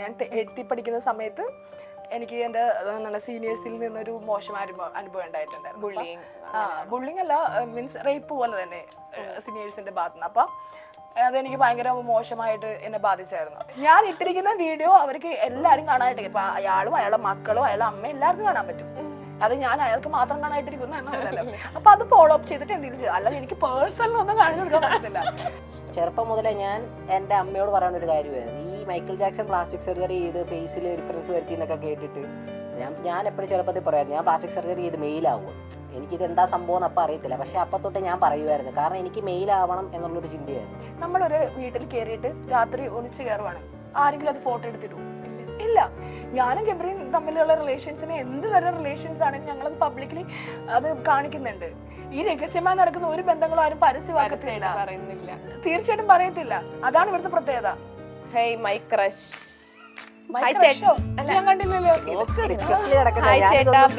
ഞാൻ 8th പഠിക്കുന്ന സമയത്ത് എനിക്ക് എൻ്റെ സീനിയേഴ്സിൽ നിന്നൊരു മോശം അനുഭവം ഉണ്ടായിട്ടുണ്ടായിരുന്നു. ബുള്ളിങ് അല്ല, മീൻസ് റേപ്പ് പോലെ തന്നെ സീനിയേഴ്സിന്റെ ഭാഗത്തുനിന്ന്. അപ്പം അതെനിക്ക് ഭയങ്കര മോശമായിട്ട് എന്നെ ബാധിച്ചായിരുന്നു. ഞാൻ ഇട്ടിരിക്കുന്ന വീഡിയോ അവർക്ക് എല്ലാവരും കാണാനായിട്ട്, ഇപ്പൊ അയാളും അയാളുടെ മക്കളും അയാളുടെ അമ്മയും എല്ലാവർക്കും കാണാൻ പറ്റും. അത് ഞാൻ അയാൾക്ക് മാത്രം കാണായിട്ടിരിക്കുന്നു എന്നല്ലോ. അപ്പൊ അത് ഫോളോ അപ്പ് ചെയ്തിട്ട് എന്തെങ്കിലും ചെയ്യും, അല്ലാതെ എനിക്ക് പേഴ്സണൽ ഒന്നും കാണിച്ചു കൊടുക്കാൻ പറ്റത്തില്ല. ചെറുപ്പം മുതലേ ഞാൻ എൻ്റെ അമ്മയോട് പറയുന്ന ഒരു കാര്യമായിരുന്നു, ഈ മൈക്കിൾ ജാക്സൺ പ്ലാസ്റ്റിക് സർജറി ചെയ്ത് ഫേസിൽ ഡിഫറൻസ് വരുത്തി എന്നൊക്കെ കേട്ടിട്ട് ഞാൻ എപ്പോഴും ചെറുപ്പത്തിൽ പറയായിരുന്നു ഞാൻ പ്ലാസ്റ്റിക് സർജറി ചെയ്ത് മെയിലാവും, എനിക്കിത് എന്താ സംഭവം എന്ന് അപ്പം അറിയത്തില്ല. പക്ഷെ അപ്പം തൊട്ട് ഞാൻ പറയുമായിരുന്നു, കാരണം എനിക്ക് മെയിലാവണം എന്നുള്ളൊരു ചിന്തയായിരുന്നു. നമ്മളൊരു വീട്ടിൽ കയറിയിട്ട് രാത്രി ഒന്നിച്ച് കയറുവാണ്, ആരെങ്കിലും അത് ഫോട്ടോ എടുത്തിടും? ഇല്ല. ഞാനും ഗബ്രിയും തമ്മിലുള്ള റിലേഷൻസിന് എന്ത് തരം റിലേഷൻസ് ആണെങ്കിലും ഞങ്ങളത് പബ്ലിക്കലി അത് കാണിക്കുന്നുണ്ട്. ഈ രഹസ്യമായി നടക്കുന്ന ഒരു ബന്ധങ്ങളും ആരും പരസ്യമാക്കത്തില്ല, തീർച്ചയായിട്ടും പറയത്തില്ല. അതാണ് ഇവിടുത്തെ പ്രത്യേകത.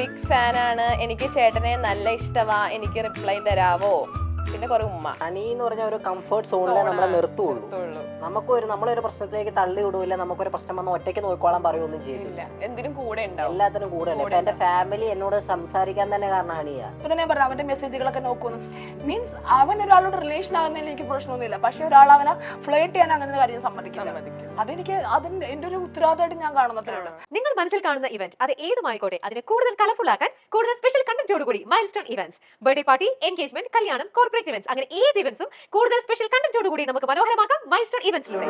ബിഗ് ഫാൻ ആണ്, എനിക്ക് ചേട്ടനെ നല്ല ഇഷ്ടമാ, എനിക്ക് റിപ്ലൈ തരാവോ? പിന്നെ കുറെ ഉമ്മ. ഹണി എന്ന് പറഞ്ഞ ഒരു കംഫർട്ട് സോണിലെ നമ്മളെ നിർത്തുള്ളൂ. നമ്മളൊരു പ്രശ്നത്തിലേക്ക് തള്ളി വിടൂല, നമുക്കൊരു പ്രശ്നം വന്ന് ഒറ്റയ്ക്ക് നോക്കിക്കോളാൻ പറയുകയൊന്നും ചെയ്യില്ല. എന്തിനും കൂടെ ഉണ്ടാവും, എല്ലാത്തിനും കൂടെ ഉണ്ട്. ഇപ്പൊ എന്റെ ഫാമിലി എന്നോട് സംസാരിക്കാൻ തന്നെ കാരണം ഹണിയാ. ഇപ്പൊ തന്നെ പറഞ്ഞു, അവന്റെ മെസ്സേജുകളൊക്കെ നോക്കുന്നു. മീൻസ് അവൻ ഒരാളോട് റിലേഷൻ ആകുന്നതിൽ എനിക്ക് പ്രശ്നമൊന്നുമില്ല, പക്ഷെ ഒരാൾ അവനെ ഫ്ലേർട്ട് ചെയ്യാൻ അങ്ങനെ കാര്യം സമ്മതിക്കില്ല. അതെനിക്ക് അതിന്റെ എന്റെ ഒരു ഉത്തരവാദിത്തമായിട്ട് ഞാൻ കാണുന്നത്രേ ഉള്ളൂ. നിങ്ങൾ മനസ്സിൽ കാണുന്ന ഇവന്റ് അത് ഏതുമായിക്കോട്ടെ, അതിനെ കൂടുതൽ കളർഫുൾ ആക്കാൻ കൂടുതൽ സ്പെഷ്യൽ കണ്ടന്റോട് കൂടി milestone events, birthday party, engagement, കല്യാണം, കോർപ്പറേറ്റ് ഇവന്റ്സ്, അങ്ങനെ ഏത് ഇവന്റ്സും കൂടുതൽ സ്പെഷ്യൽ കണ്ടന്റോട് കൂടി നമുക്ക് മനോഹരമാക്കാം മൈൽസ്റ്റോൺ ഇവന്റ്സിലൂടെ.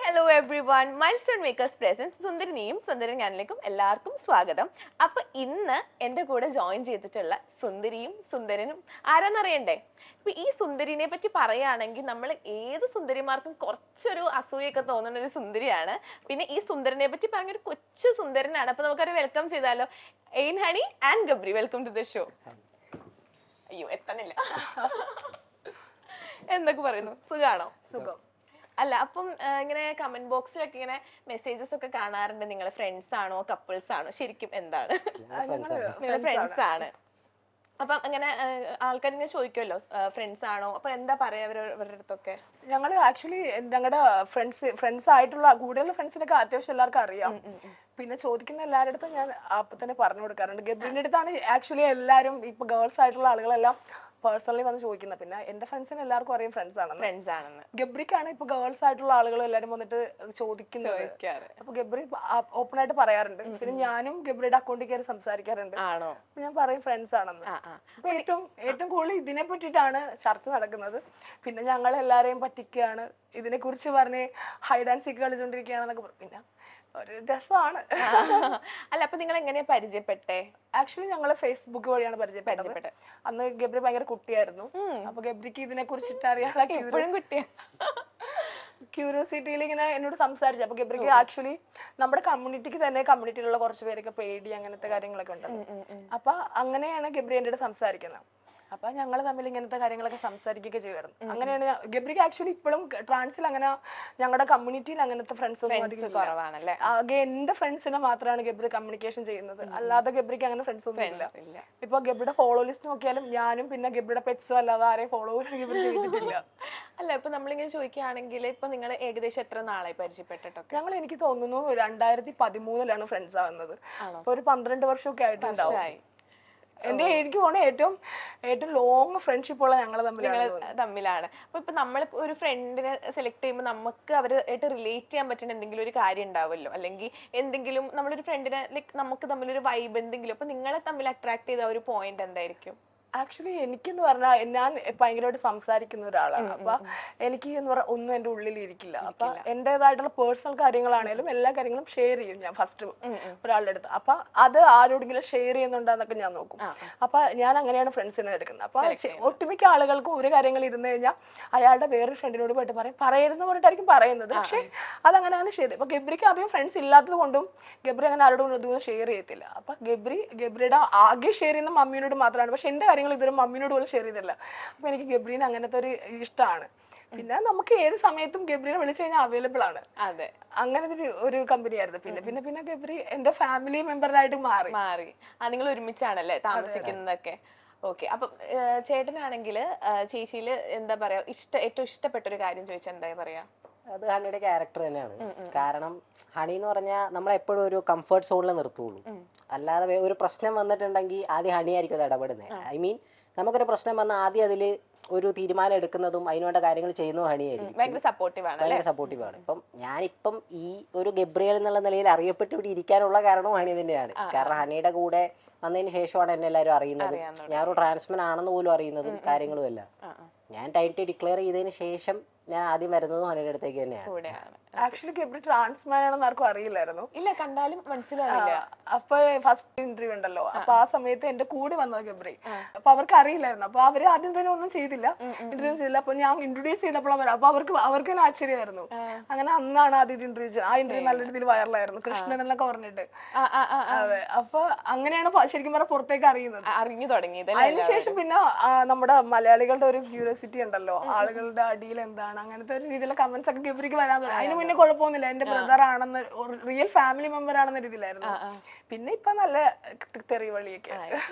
Hello everyone, milestone makers presents സുന്ദരിനെയും സുന്ദരൻ ഞാനിലേക്കും എല്ലാവർക്കും സ്വാഗതം. അപ്പൊ ഇന്ന് എൻ്റെ കൂടെ ജോയിൻ ചെയ്തിട്ടുള്ള സുന്ദരിയും സുന്ദരനും ആരാന്നറിയണ്ടേ? ഇപ്പൊ ഈ സുന്ദരിനെ പറ്റി പറയുകയാണെങ്കിൽ നമ്മൾ ഏത് സുന്ദരിമാർക്കും കുറച്ചൊരു അസൂയൊക്കെ തോന്നുന്ന ഒരു സുന്ദരിയാണ്. പിന്നെ ഈ സുന്ദരനെ പറ്റി പറഞ്ഞൊരു കൊച്ചു സുന്ദരനാണ്. അപ്പൊ നമുക്കൊരു വെൽക്കം ചെയ്താലോ? എയിൻ, Honey and Gabri, welcome to the show. അയ്യോ എത്തണില്ല. എന്തൊക്കെ പറയുന്നു? സുഖാണോ? സുഖം. അല്ല, അപ്പം ഇങ്ങനെ കമന്റ് ബോക്സിലൊക്കെ ഇങ്ങനെ മെസ്സേജസ് ഒക്കെ കാണാറുണ്ട്, നിങ്ങൾ ഫ്രണ്ട്സ് ആണോ കപ്പിൾസ് ആണോ? ശരിക്കും എന്താണ്? നിങ്ങൾ ഫ്രണ്ട്സ് ആണ്. അപ്പം അങ്ങനെ ആൾക്കാർ ഇങ്ങനെ ചോദിക്കുമല്ലോ ഫ്രണ്ട്സ് ആണോ, അപ്പൊ എന്താ പറയാ അവരുടെ അടുത്തൊക്കെ? ഞങ്ങള് ആക്ച്വലി ഞങ്ങളുടെ ഫ്രണ്ട്സ് ആയിട്ടുള്ള കൂടുതൽ ഫ്രണ്ട്സിനൊക്കെ അത്യാവശ്യം എല്ലാവർക്കും അറിയാം. പിന്നെ ചോദിക്കുന്ന എല്ലാവരുടെ അടുത്തും ഞാൻ അപ്പൊ തന്നെ പറഞ്ഞു കൊടുക്കാറുണ്ട്. ഗബ്രിന്റെ അടുത്താണ് ആക്ച്വലി എല്ലാവരും ഇപ്പൊ ഗേൾസ് ആയിട്ടുള്ള ആളുകളെല്ലാം പേഴ്സണലി വന്ന് ചോദിക്കുന്നത്. പിന്നെ എന്റെ ഫ്രണ്ട്സിന് എല്ലാവർക്കും അറിയാം ഫ്രണ്ട്സ് ആണെന്ന്. ഗബ്രിക്കാണ് ഇപ്പൊ ഗേൾസ് ആയിട്ടുള്ള ആളുകൾ എല്ലാരും വന്നിട്ട് ചോദിക്കുന്നത്. അപ്പൊ ഗബ്രി ഓപ്പൺ ആയിട്ട് പറയാറുണ്ട്. പിന്നെ ഞാനും ഗബ്രിയുടെ അക്കൗണ്ടിൽ കയറി സംസാരിക്കാറുണ്ട്. ഞാൻ പറയും ഫ്രണ്ട്സ് ആണെന്ന്. അപ്പൊ ഏറ്റവും കൂടുതൽ ഇതിനെ പറ്റിയിട്ടാണ് ചർച്ച നടക്കുന്നത്. പിന്നെ ഞങ്ങൾ എല്ലാരെയും പറ്റിക്കുകയാണ്, ഇതിനെ കുറിച്ച് പറഞ്ഞ് ഹൈഡ് ആൻഡ് സീക്ക് കളിച്ചോണ്ടിരിക്കുകയാണെന്നൊക്കെ. പിന്നെ ഒരു രസമാണ്. അല്ല, അപ്പൊ നിങ്ങൾ എങ്ങനെയാ പരിചയപ്പെട്ടെ? ആക്ച്വലി ഞങ്ങള് ഫേസ്ബുക്ക് വഴിയാണ് പരിചയപ്പെട്ടത്. അന്ന് ഗബ്രി ഭയങ്കര കുട്ടിയായിരുന്നു. അപ്പൊ ഗബ്രിക്ക് ഇതിനെ കുറിച്ചിട്ട് അറിയാനുള്ള ക്യൂരിയോസിറ്റിയിൽ ഇങ്ങനെ എന്നോട് സംസാരിച്ചു. അപ്പൊ ഗബ്രിക്ക് ആക്ച്വലി നമ്മുടെ കമ്മ്യൂണിറ്റിയിലുള്ള കുറച്ച് പേരൊക്കെ പേടി അങ്ങനത്തെ കാര്യങ്ങളൊക്കെ ഉണ്ട്. അപ്പൊ അങ്ങനെയാണ് ഗബ്രി എൻ്റെ അടുത്ത് സംസാരിക്കുന്നത്. അപ്പൊ ഞങ്ങൾ തമ്മിൽ ഇങ്ങനത്തെ കാര്യങ്ങളൊക്കെ സംസാരിക്കുകയൊക്കെ ചെയ്യുമായിരുന്നു. അങ്ങനെയാണ് ഗബ്രിക്ക് ആക്ച്വലി ഇപ്പോഴും ട്രാൻസിൽ അങ്ങനെ ഞങ്ങളുടെ കമ്മ്യൂണിറ്റിയിൽ അങ്ങനത്തെ ഫ്രണ്ട്സ് ഒന്നും കുറവാണല്ലേ. ആകെ എന്റെ ഫ്രണ്ട്സിനെ മാത്രമാണ് ഗബ്രി കമ്മ്യൂണിക്കേഷൻ ചെയ്യുന്നത്, അല്ലാതെ ഗബ്രിക്ക് അങ്ങനെ ഫ്രണ്ട്സ് ഒന്നും ഇല്ല. ഇപ്പൊ ഗബ്രിയുടെ ഫോളോ ലിസ്റ്റ് നോക്കിയാലും ഞാനും പിന്നെ ഗബ്രിയുടെ പെറ്റ്സും അല്ലാതെ ആരെയും ഫോളോ ഗബ്രി ചെയ്തിട്ടില്ല. അല്ല, ഇപ്പൊ നമ്മളിങ്ങനെ ചോദിക്കുകയാണെങ്കിൽ ഇപ്പൊ നിങ്ങൾ ഏകദേശം എത്ര നാളായി പരിചയപ്പെട്ടിട്ടൊക്കെ? ഞങ്ങൾ എനിക്ക് തോന്നുന്നു 2013 ഫ്രണ്ട്സ് ആവുന്നത്. അപ്പൊ ഒരു 12 വർഷമൊക്കെ ആയിട്ടുണ്ടാവും. എനിക്ക് തോന്നുന്നു ഏറ്റവും ലോങ് ഫ്രണ്ട്ഷിപ്പ് ഉള്ള ഞങ്ങൾ തമ്മിലാണ്. അപ്പൊ നമ്മൾ ഒരു ഫ്രണ്ടിനെ സെലക്ട് ചെയ്യുമ്പോൾ നമുക്ക് അവരായിട്ട് റിലേറ്റ് ചെയ്യാൻ പറ്റുന്ന എന്തെങ്കിലും ഒരു കാര്യം ഉണ്ടാവുമല്ലോ, അല്ലെങ്കിൽ എന്തെങ്കിലും നമ്മളൊരു ഫ്രണ്ടിനെ ലൈക്ക് നമുക്ക് തമ്മിലൊരു വൈബ് എന്തെങ്കിലും. അപ്പൊ നിങ്ങളെ തമ്മിൽ അട്രാക്ട് ചെയ്ത ഒരു പോയിന്റ് എന്തായിരിക്കും? ആക്ച്വലി എനിക്കെന്ന് പറഞ്ഞാൽ ഞാൻ ഭയങ്കരമായിട്ട് സംസാരിക്കുന്ന ഒരാളാണ്. അപ്പൊ എനിക്ക് എന്ന് പറഞ്ഞാൽ ഒന്നും എൻ്റെ ഉള്ളിൽ ഇരിക്കില്ല. അപ്പൊ എൻ്റെതായിട്ടുള്ള പേഴ്സണൽ കാര്യങ്ങളാണേലും എല്ലാ കാര്യങ്ങളും ഷെയർ ചെയ്യും ഞാൻ ഫസ്റ്റ് ഒരാളുടെ അടുത്ത്. അപ്പൊ അത് ആരോടെങ്കിലും ഷെയർ ചെയ്യുന്നുണ്ടെന്നൊക്കെ ഞാൻ നോക്കും. അപ്പൊ ഞാൻ അങ്ങനെയാണ് ഫ്രണ്ട്സിനെ എടുക്കുന്നത്. അപ്പൊ ഒട്ടുമിക്ക ആളുകൾക്കും ഒരു കാര്യങ്ങൾ ഇരുന്ന് കഴിഞ്ഞാൽ അയാളുടെ വേറൊരു ഫ്രണ്ടിനോട് പോയിട്ട് പറയുന്ന പറഞ്ഞിട്ടായിരിക്കും പറയുന്നത്. പക്ഷെ അതങ്ങനെ ഷെയർ ചെയ്യും. അപ്പൊ ഗബ്രിക്ക് അധികം ഫ്രണ്ട്സ് ഇല്ലാത്തത് കൊണ്ടും ഗബ്രി അങ്ങനെ ആരോടും ഇതൊന്നും ഷെയർ ചെയ്യത്തില്ല. അപ്പൊ ഗബ്രിയുടെ ആകെ ഷെയർ ചെയ്യുന്ന മമ്മിയോട് മാത്രമാണ്. പക്ഷെ എന്റെ ഇതുവരെ മമ്മിനോട് പോലും ഷെയർ ചെയ്തില്ല. അപ്പൊ എനിക്ക് ഗബ്രീനെ അങ്ങനത്തെ ഒരു ഇഷ്ടമാണ്. പിന്നെ നമുക്ക് ഏത് സമയത്തും ഗബ്രിയെ വിളിച്ചു കഴിഞ്ഞാൽ അവൈലബിൾ ആണ്. അതെ, അങ്ങനത്തെ ഒരു കമ്പനി ആയിരുന്നു. പിന്നെ ഗബ്രി എന്റെ ഫാമിലി മെമ്പറായിട്ട് മാറി. നിങ്ങൾ ഒരുമിച്ചാണല്ലേ താമസിക്കുന്നതൊക്കെ? ഓക്കെ. അപ്പം ചേട്ടനാണെങ്കിൽ ചേച്ചിയില് എന്താ പറയാ ഏറ്റവും ഇഷ്ടപ്പെട്ട ഒരു കാര്യം ചോദിച്ചാൽ എന്താ പറയാ? അത് ഹണിയുടെ ക്യാരക്ടർ തന്നെയാണ്. കാരണം ഹണി എന്ന് പറഞ്ഞാൽ നമ്മളെപ്പോഴും ഒരു കംഫർട്ട് സോണിൽ നിർത്തുള്ളൂ. അല്ലാതെ ഒരു പ്രശ്നം വന്നിട്ടുണ്ടെങ്കിൽ ആദ്യം ഹണി ആയിരിക്കും അത് ഇടപെടുന്നത്. ഐ മീൻ നമുക്കൊരു പ്രശ്നം വന്നാൽ ആദ്യം അതിൽ ഒരു തീരുമാനം എടുക്കുന്നതും അതിനുവേണ്ട കാര്യങ്ങൾ ചെയ്യുന്നതും ഹണിയായിരിക്കും. ഭയങ്കര സപ്പോർട്ടീവ് ആണ്. ഇപ്പം ഞാനിപ്പം ഈ ഒരു ഗബ്രിയേൽ എന്നുള്ള നിലയിൽ അറിയപ്പെട്ട് ഇവിടെ ഇരിക്കാനുള്ള കാരണവും ഹണി തന്നെയാണ്. കാരണം ഹണിയുടെ കൂടെ വന്നതിന് ശേഷമാണ് എന്നെ എല്ലാവരും അറിയുന്നതും ഞാനൊരു ട്രാൻസ്മെൻ ആണെന്ന് പോലും അറിയുന്നതും കാര്യങ്ങളും എല്ലാം. ഞാൻ ടൈറ്റിൽ ഡിക്ലെയർ ചെയ്തതിന് ശേഷം ഞാൻ ആദ്യം വരുന്നതും ഹണിയുടെ അടുത്തേക്ക് തന്നെയാണ്. ആക്ച്വലി ഗബ്രി ട്രാൻസ്മാൻ ആണെന്ന് ആർക്കും അറിയില്ലായിരുന്നു. ഇല്ല, കണ്ടാലും മനസ്സിലാവില്ല. അപ്പൊ ഫസ്റ്റ് ഇന്റർവ്യൂ ഉണ്ടല്ലോ, അപ്പൊ ആ സമയത്ത് എന്റെ കൂടെ വന്നത് ഗബ്രി. അപ്പൊ അവർക്ക് അറിയില്ലായിരുന്നു. അപ്പൊ അവര് ആദ്യം തന്നെ ഒന്നും ചെയ്തില്ല, ഇന്റർവ്യൂ ചെയ്തില്ല. അപ്പൊ ഞാൻ ഇൻട്രൊഡ്യൂസ് ചെയ്തപ്പോഴാണ് അപ്പൊ അവർക്ക് തന്നെ ആശ്ചര്യമായിരുന്നു. അങ്ങനെ അന്നാണ് ആദ്യം ഇന്റർവ്യൂ. ആ ഇന്റർവ്യൂ നല്ല രീതിയിൽ വൈറലായിരുന്നു, കൃഷ്ണൻ എന്നൊക്കെ പറഞ്ഞിട്ട്. അതെ, അപ്പൊ അങ്ങനെയാണ് ശരിക്കും പറഞ്ഞാൽ പുറത്തേക്ക് അറിഞ്ഞു തുടങ്ങിയത്. അതിനുശേഷം പിന്നെ നമ്മുടെ മലയാളികളുടെ ഒരു ക്യൂരിയോസിറ്റി ഉണ്ടല്ലോ, ആളുകളുടെ അടിയിൽ എന്താണ്, അങ്ങനത്തെ ഒരു രീതിയിലുള്ള കമന്റ്സ് ഒക്കെ ഗബ്രിക്ക് വരാൻ തുടങ്ങി. അതിന് മുന്നേ കുഴപ്പമൊന്നുമില്ല, എന്റെ ബ്രദർ ആണെന്ന്, റിയൽ ഫാമിലി മെമ്പർ ആണെന്ന രീതിയിലായിരുന്നു. പിന്നെ ഇപ്പൊ നല്ല തെറിവളിയൊക്കെ.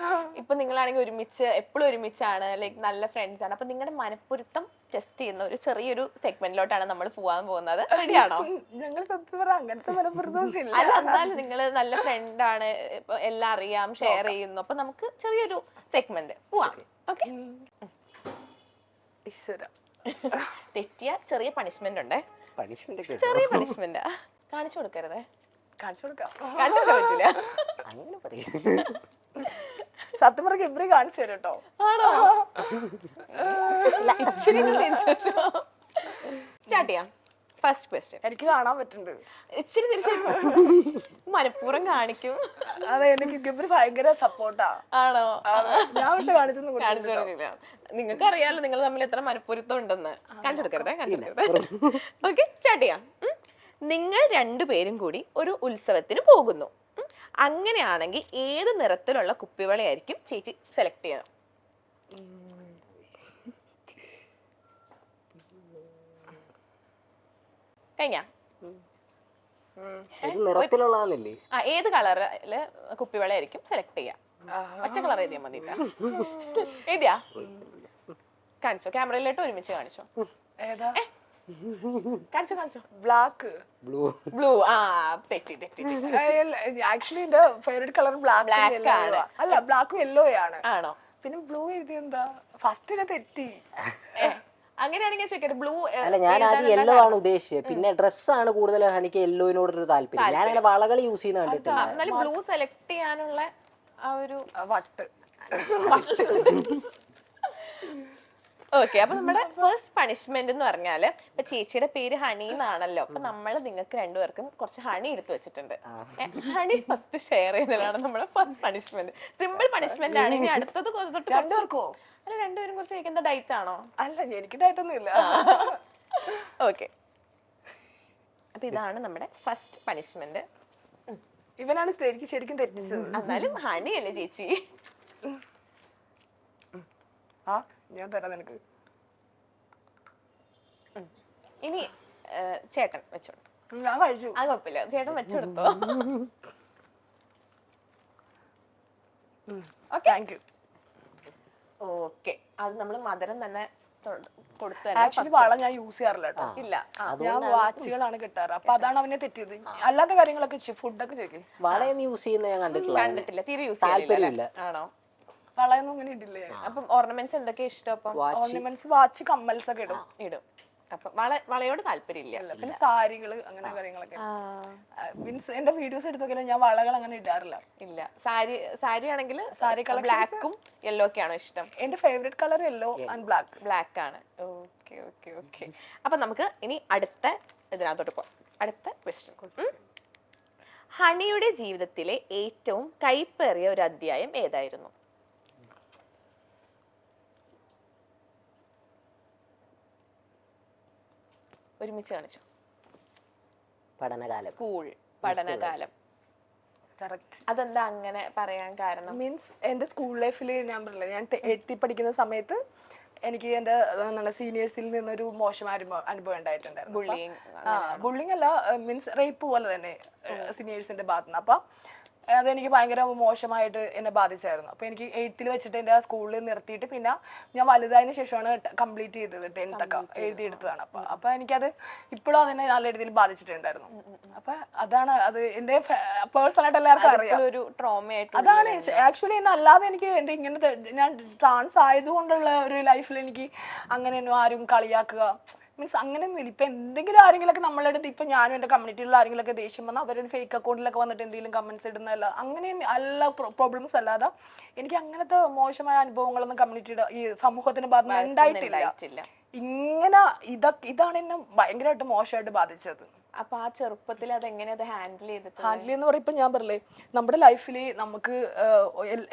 ഇപ്പൊ നിങ്ങളാണെങ്കിൽ ഒരുമിച്ച് എപ്പോഴും ഒരുമിച്ചാണ്, ലൈക്ക് നല്ല ഫ്രണ്ട്സ് ആണ്. അപ്പൊ നിങ്ങളുടെ മനപ്പൊരുത്തം ടെസ്റ്റ് ചെയ്യുന്ന ഒരു ചെറിയൊരു സെഗ്മെന്റിലോട്ടാണ് നമ്മൾ പോകാൻ പോകുന്നത്. റെഡിയാണോ? ഞങ്ങൾ സത്യം പറഞ്ഞാൽ അങ്ങനത്തെ മനപ്പൊരുത്തമൊന്നുമില്ല. അല്ല, എന്നാലും നിങ്ങൾ നല്ല ഫ്രണ്ടാണ്, എല്ലാം അറിയാം, ഷെയർ ചെയ്യുന്നു. അപ്പൊ നമുക്ക് ചെറിയൊരു സെഗ്മെന്റ് പോവാം. ഓക്കെ? തെറ്റിയ ചെറിയ പണിഷ്മെന്റ് ഉണ്ടേ. ചെറിയ പണിഷ്മെന്റ് കാണിച്ചു കൊടുക്കരുതേ. കാണിച്ചു കൊടുക്കാൻ പറ്റൂല. സത്യം പറഞ്ഞ ഗബ്രി കാണിച്ചു തരും കേട്ടോ. ആണോ? സ്റ്റാർട്ട് ചെയ്യാം. First question. എനിക്ക് കാണാൻ പറ്റുന്നുണ്ട്. ഇച്ചിരി തിരിച്ചു മനഃപൂർവ്വം കാണിക്കും. അതെ, എനിക്ക് ഗബ്രി ഭയങ്കര സപ്പോർട്ടാ. ആണോ? ഞാൻ പക്ഷെ കാണിച്ചു കൊടുക്കില്ല. നിങ്ങൾക്ക് അറിയാലോ നിങ്ങൾ തമ്മിൽ എത്ര മനഃപൂരിത്വം ഉണ്ടെന്ന്. കാണിച്ചു കൊടുക്കരുതേ. ഓക്കെ, സ്റ്റാർട്ട് ചെയ്യാം. നിങ്ങൾ രണ്ടുപേരും കൂടി ഒരു ഉത്സവത്തിന് പോകുന്നു. അങ്ങനെയാണെങ്കിൽ ഏത് നിറത്തിലുള്ള കുപ്പിവളയായിരിക്കും ചേച്ചി സെലക്ട് ചെയ്യണം? കഴിഞ്ഞാ? ഏത് കളറില് കുപ്പിവളയായിരിക്കും സെലക്ട് ചെയ്യാം? ഒറ്റ കളർ എഴുതിയാ മതി. എഴുതിയാ? കാണിച്ചോ, ക്യാമറയിലോട്ട് ഒരുമിച്ച് കാണിച്ചോ. കാണിച്ചോ. Black, blue. ആ, തെറ്റി. ആക്ച്വലി എന്റെ ഫേവറേറ്റ് കളർ ബ്ലാക്ക് ആണ്. അല്ല, ബ്ലാക്കും യെല്ലോ ആണ്. ആണോ? പിന്നെ ബ്ലൂ എഴുതിയെന്താ? ഫസ്റ്റ് തെറ്റി. അങ്ങനെയാണെങ്കിൽ ചോദിക്കട്ടെ, ബ്ലൂ? അല്ല, ഞാൻ ആദ്യം യെല്ലോ ആണ് ഉദ്ദേശിച്ചത്. പിന്നെ ഡ്രസ്സാണ് കൂടുതൽ എനിക്ക് യെല്ലോനോടൊരു താല്പര്യം. ഞാൻ അങ്ങനെ വളകൾ യൂസ് ചെയ്യുന്ന കണ്ടിട്ടില്ല. എന്നാലും ബ്ലൂ സെലക്ട് ചെയ്യാനുള്ള ആ ഒരു വട്ട്. ഓക്കെ, അപ്പൊ നമ്മുടെ ഫസ്റ്റ് പണിഷ്മെന്റ് എന്ന് പറഞ്ഞാല്, ഇപ്പൊ ചേച്ചിയുടെ പേര് ഹണി എന്നാണല്ലോ, അപ്പൊ നമ്മള് നിങ്ങൾക്ക് രണ്ടുപേർക്കും കുറച്ച് ഹണി എടുത്തു വെച്ചിട്ടുണ്ട്. ഹണി ഫസ്റ്റ് ഷെയർ ചെയ്യുന്നതാണ് നമ്മുടെ ഫസ്റ്റ് പണിഷ്മെന്റ്. സിമ്പിൾ പണിഷ്മെന്റ് ആണ്. ഇനി അടുത്തത് രണ്ടുപേർക്കോ? അല്ല, രണ്ടുപേരും കുറച്ച് കഴിക്കുന്ന ഡയറ്റ് ആണോ? അല്ല, എനിക്ക് ഡയറ്റ് ഒന്നും ഇല്ല. ഓക്കെ, അപ്പൊ ഇതാണ് നമ്മുടെ ഫസ്റ്റ് പണിഷ്മെന്റ്. ഇവനാണ് ശരിക്കും തെറ്റിച്ചത്. എന്നാലും ഹണി അല്ലേ ചേച്ചി? ആ, ഞാൻ തരാം നിനക്ക്. ഇനി ചേട്ടൻ വെച്ചോടുത്തു. ഞാൻ കഴിച്ചു. അത് കുഴപ്പമില്ല, ചേട്ടൻ വെച്ചെടുത്തോ. Thank you. ഓക്കെ, അത് നമ്മള് മധുരം തന്നെ കൊടുത്തു. ആക്ച്വലി വള ഞാൻ യൂസ് ചെയ്യാറില്ല കേട്ടോ. ഇല്ല, ഞാൻ വാച്ചുകളാണ് കിട്ടാറ്. അപ്പൊ അതാണ് അവനെ തെറ്റിയത്. അല്ലാത്ത കാര്യങ്ങളൊക്കെ ഫുഡൊക്കെ ചോദിക്കും. വളയൊന്നും യൂസ് ചെയ്യുന്ന ഞാൻ കണ്ടിട്ടില്ല. തീരെ യൂസ് ചെയ്യില്ല. ആണോ? വളയൊന്നും അങ്ങനെ ഇടില്ലേ. അപ്പം ഓർണമെന്റ്സ് എന്തൊക്കെയാ ഇഷ്ടം? അപ്പം ഓർണമെന്റ്സ്, വാച്ച്, കമ്മൽസ് ഒക്കെ ഇടും. അപ്പൊ വളയോട് താല്പര്യമില്ല. പിന്നെ സാരികള്, അങ്ങനെ കാര്യങ്ങളൊക്കെ. മീൻസ് എന്റെ വീഡിയോസ് എടുത്ത് നോക്കിയാൽ ഞാൻ വളകൾ അങ്ങനെ ഇടാറില്ല. ഇല്ല. സാരി ആണെങ്കിൽ സാരി ബ്ലാക്കും യെല്ലോ ഒക്കെ ആണോ ഇഷ്ടം? എന്റെ favourite colour yellow and black ആണ്. ഓക്കെ. അപ്പൊ നമുക്ക് ഇനി അടുത്ത ഇതിനകത്തോട്ട് പോവാം. അടുത്ത ക്വസ്റ്റ്യൻ. ഹണിയുടെ ജീവിതത്തിലെ ഏറ്റവും കൈപ്പേറിയ ഒരു അധ്യായം ഏതായിരുന്നു? ഒരുമിച്ച് കാണിച്ചു. പഠനകാലം. പഠനകാലം. അതെന്താ അങ്ങനെ പറയാൻ കാരണം? മീൻസ് എന്റെ സ്കൂൾ ലൈഫിൽ ഞാൻ പറഞ്ഞില്ല, ഞാൻ 8th പഠിക്കുന്ന സമയത്ത് എനിക്ക് എൻ്റെ എന്താണ് സീനിയേഴ്സിൽ നിന്നൊരു മോശമായ അനുഭവം ഉണ്ടായിട്ടുണ്ടായിരുന്നു. ബുള്ളിങ് ബുള്ളിങ് അല്ല, മീൻസ് റേപ്പ് പോലെ തന്നെ സീനിയേഴ്സിന്റെ ഭാഗത്തുനിന്ന്. അപ്പം അതെനിക്ക് ഭയങ്കര മോശമായിട്ട് എന്നെ ബാധിച്ചായിരുന്നു. അപ്പോൾ എനിക്ക് 8th വെച്ചിട്ട് എൻ്റെ ആ സ്കൂളിൽ നിർത്തിയിട്ട് പിന്നെ ഞാൻ വലുതായതിനു ശേഷമാണ് കംപ്ലീറ്റ് ചെയ്തത്. 10th ഒക്കെ എഴുതിയെടുത്തതാണ്. അപ്പോൾ എനിക്കത് ഇപ്പോഴും അതിനെ നല്ല രീതിയിൽ ബാധിച്ചിട്ടുണ്ടായിരുന്നു. അപ്പം അതാണ് അത് എൻ്റെ പേഴ്സണലായിട്ട് എല്ലാവർക്കും അറിയാം. ഒരു ട്രോമയായിട്ട് അതാണ് ആക്ച്വലി എന്നെ അല്ലാതെ എനിക്ക് എൻ്റെ ഇങ്ങനത്തെ ഞാൻ ട്രാൻസ് ആയതുകൊണ്ടുള്ള ഒരു ലൈഫിൽ എനിക്ക് അങ്ങനെയൊന്നും ആരും കളിയാക്കുക മീൻസ് അങ്ങനെയൊന്നുമില്ല. ഇപ്പം എന്തെങ്കിലും ആരെങ്കിലൊക്കെ നമ്മളെ അടുത്ത് ഇപ്പം ഞാനും എൻ്റെ കമ്മ്യൂണിറ്റിയിലുള്ള ആരെങ്കിലൊക്കെ ദേഷ്യം വന്നാൽ അവരത് ഫേക്ക് അക്കൗണ്ടിലൊക്കെ വന്നിട്ട് എന്തെങ്കിലും കമൻസ് ഇടുന്നതല്ല, അങ്ങനെ അല്ല പ്രോബ്ലംസ് അല്ലാതെ എനിക്ക് അങ്ങനത്തെ മോശമായ അനുഭവങ്ങളൊന്നും കമ്മ്യൂണിറ്റിയുടെ ഈ സമൂഹത്തിന്റെ ഭാഗത്ത് ഉണ്ടായിട്ടില്ല. ഇങ്ങനെ ഇതാണ് എന്നെ ഭയങ്കരമായിട്ട് മോശമായിട്ട് ബാധിച്ചത്. അപ്പൊ ആ ചെറുപ്പത്തിൽ അതെങ്ങനെ അത് ഹാൻഡിൽ ചെയ്തിട്ട് ഹാൻഡിൽ എന്ന് പറയുമ്പോൾ ഞാൻ പറഞ്ഞില്ലേ, നമ്മുടെ ലൈഫിൽ നമുക്ക്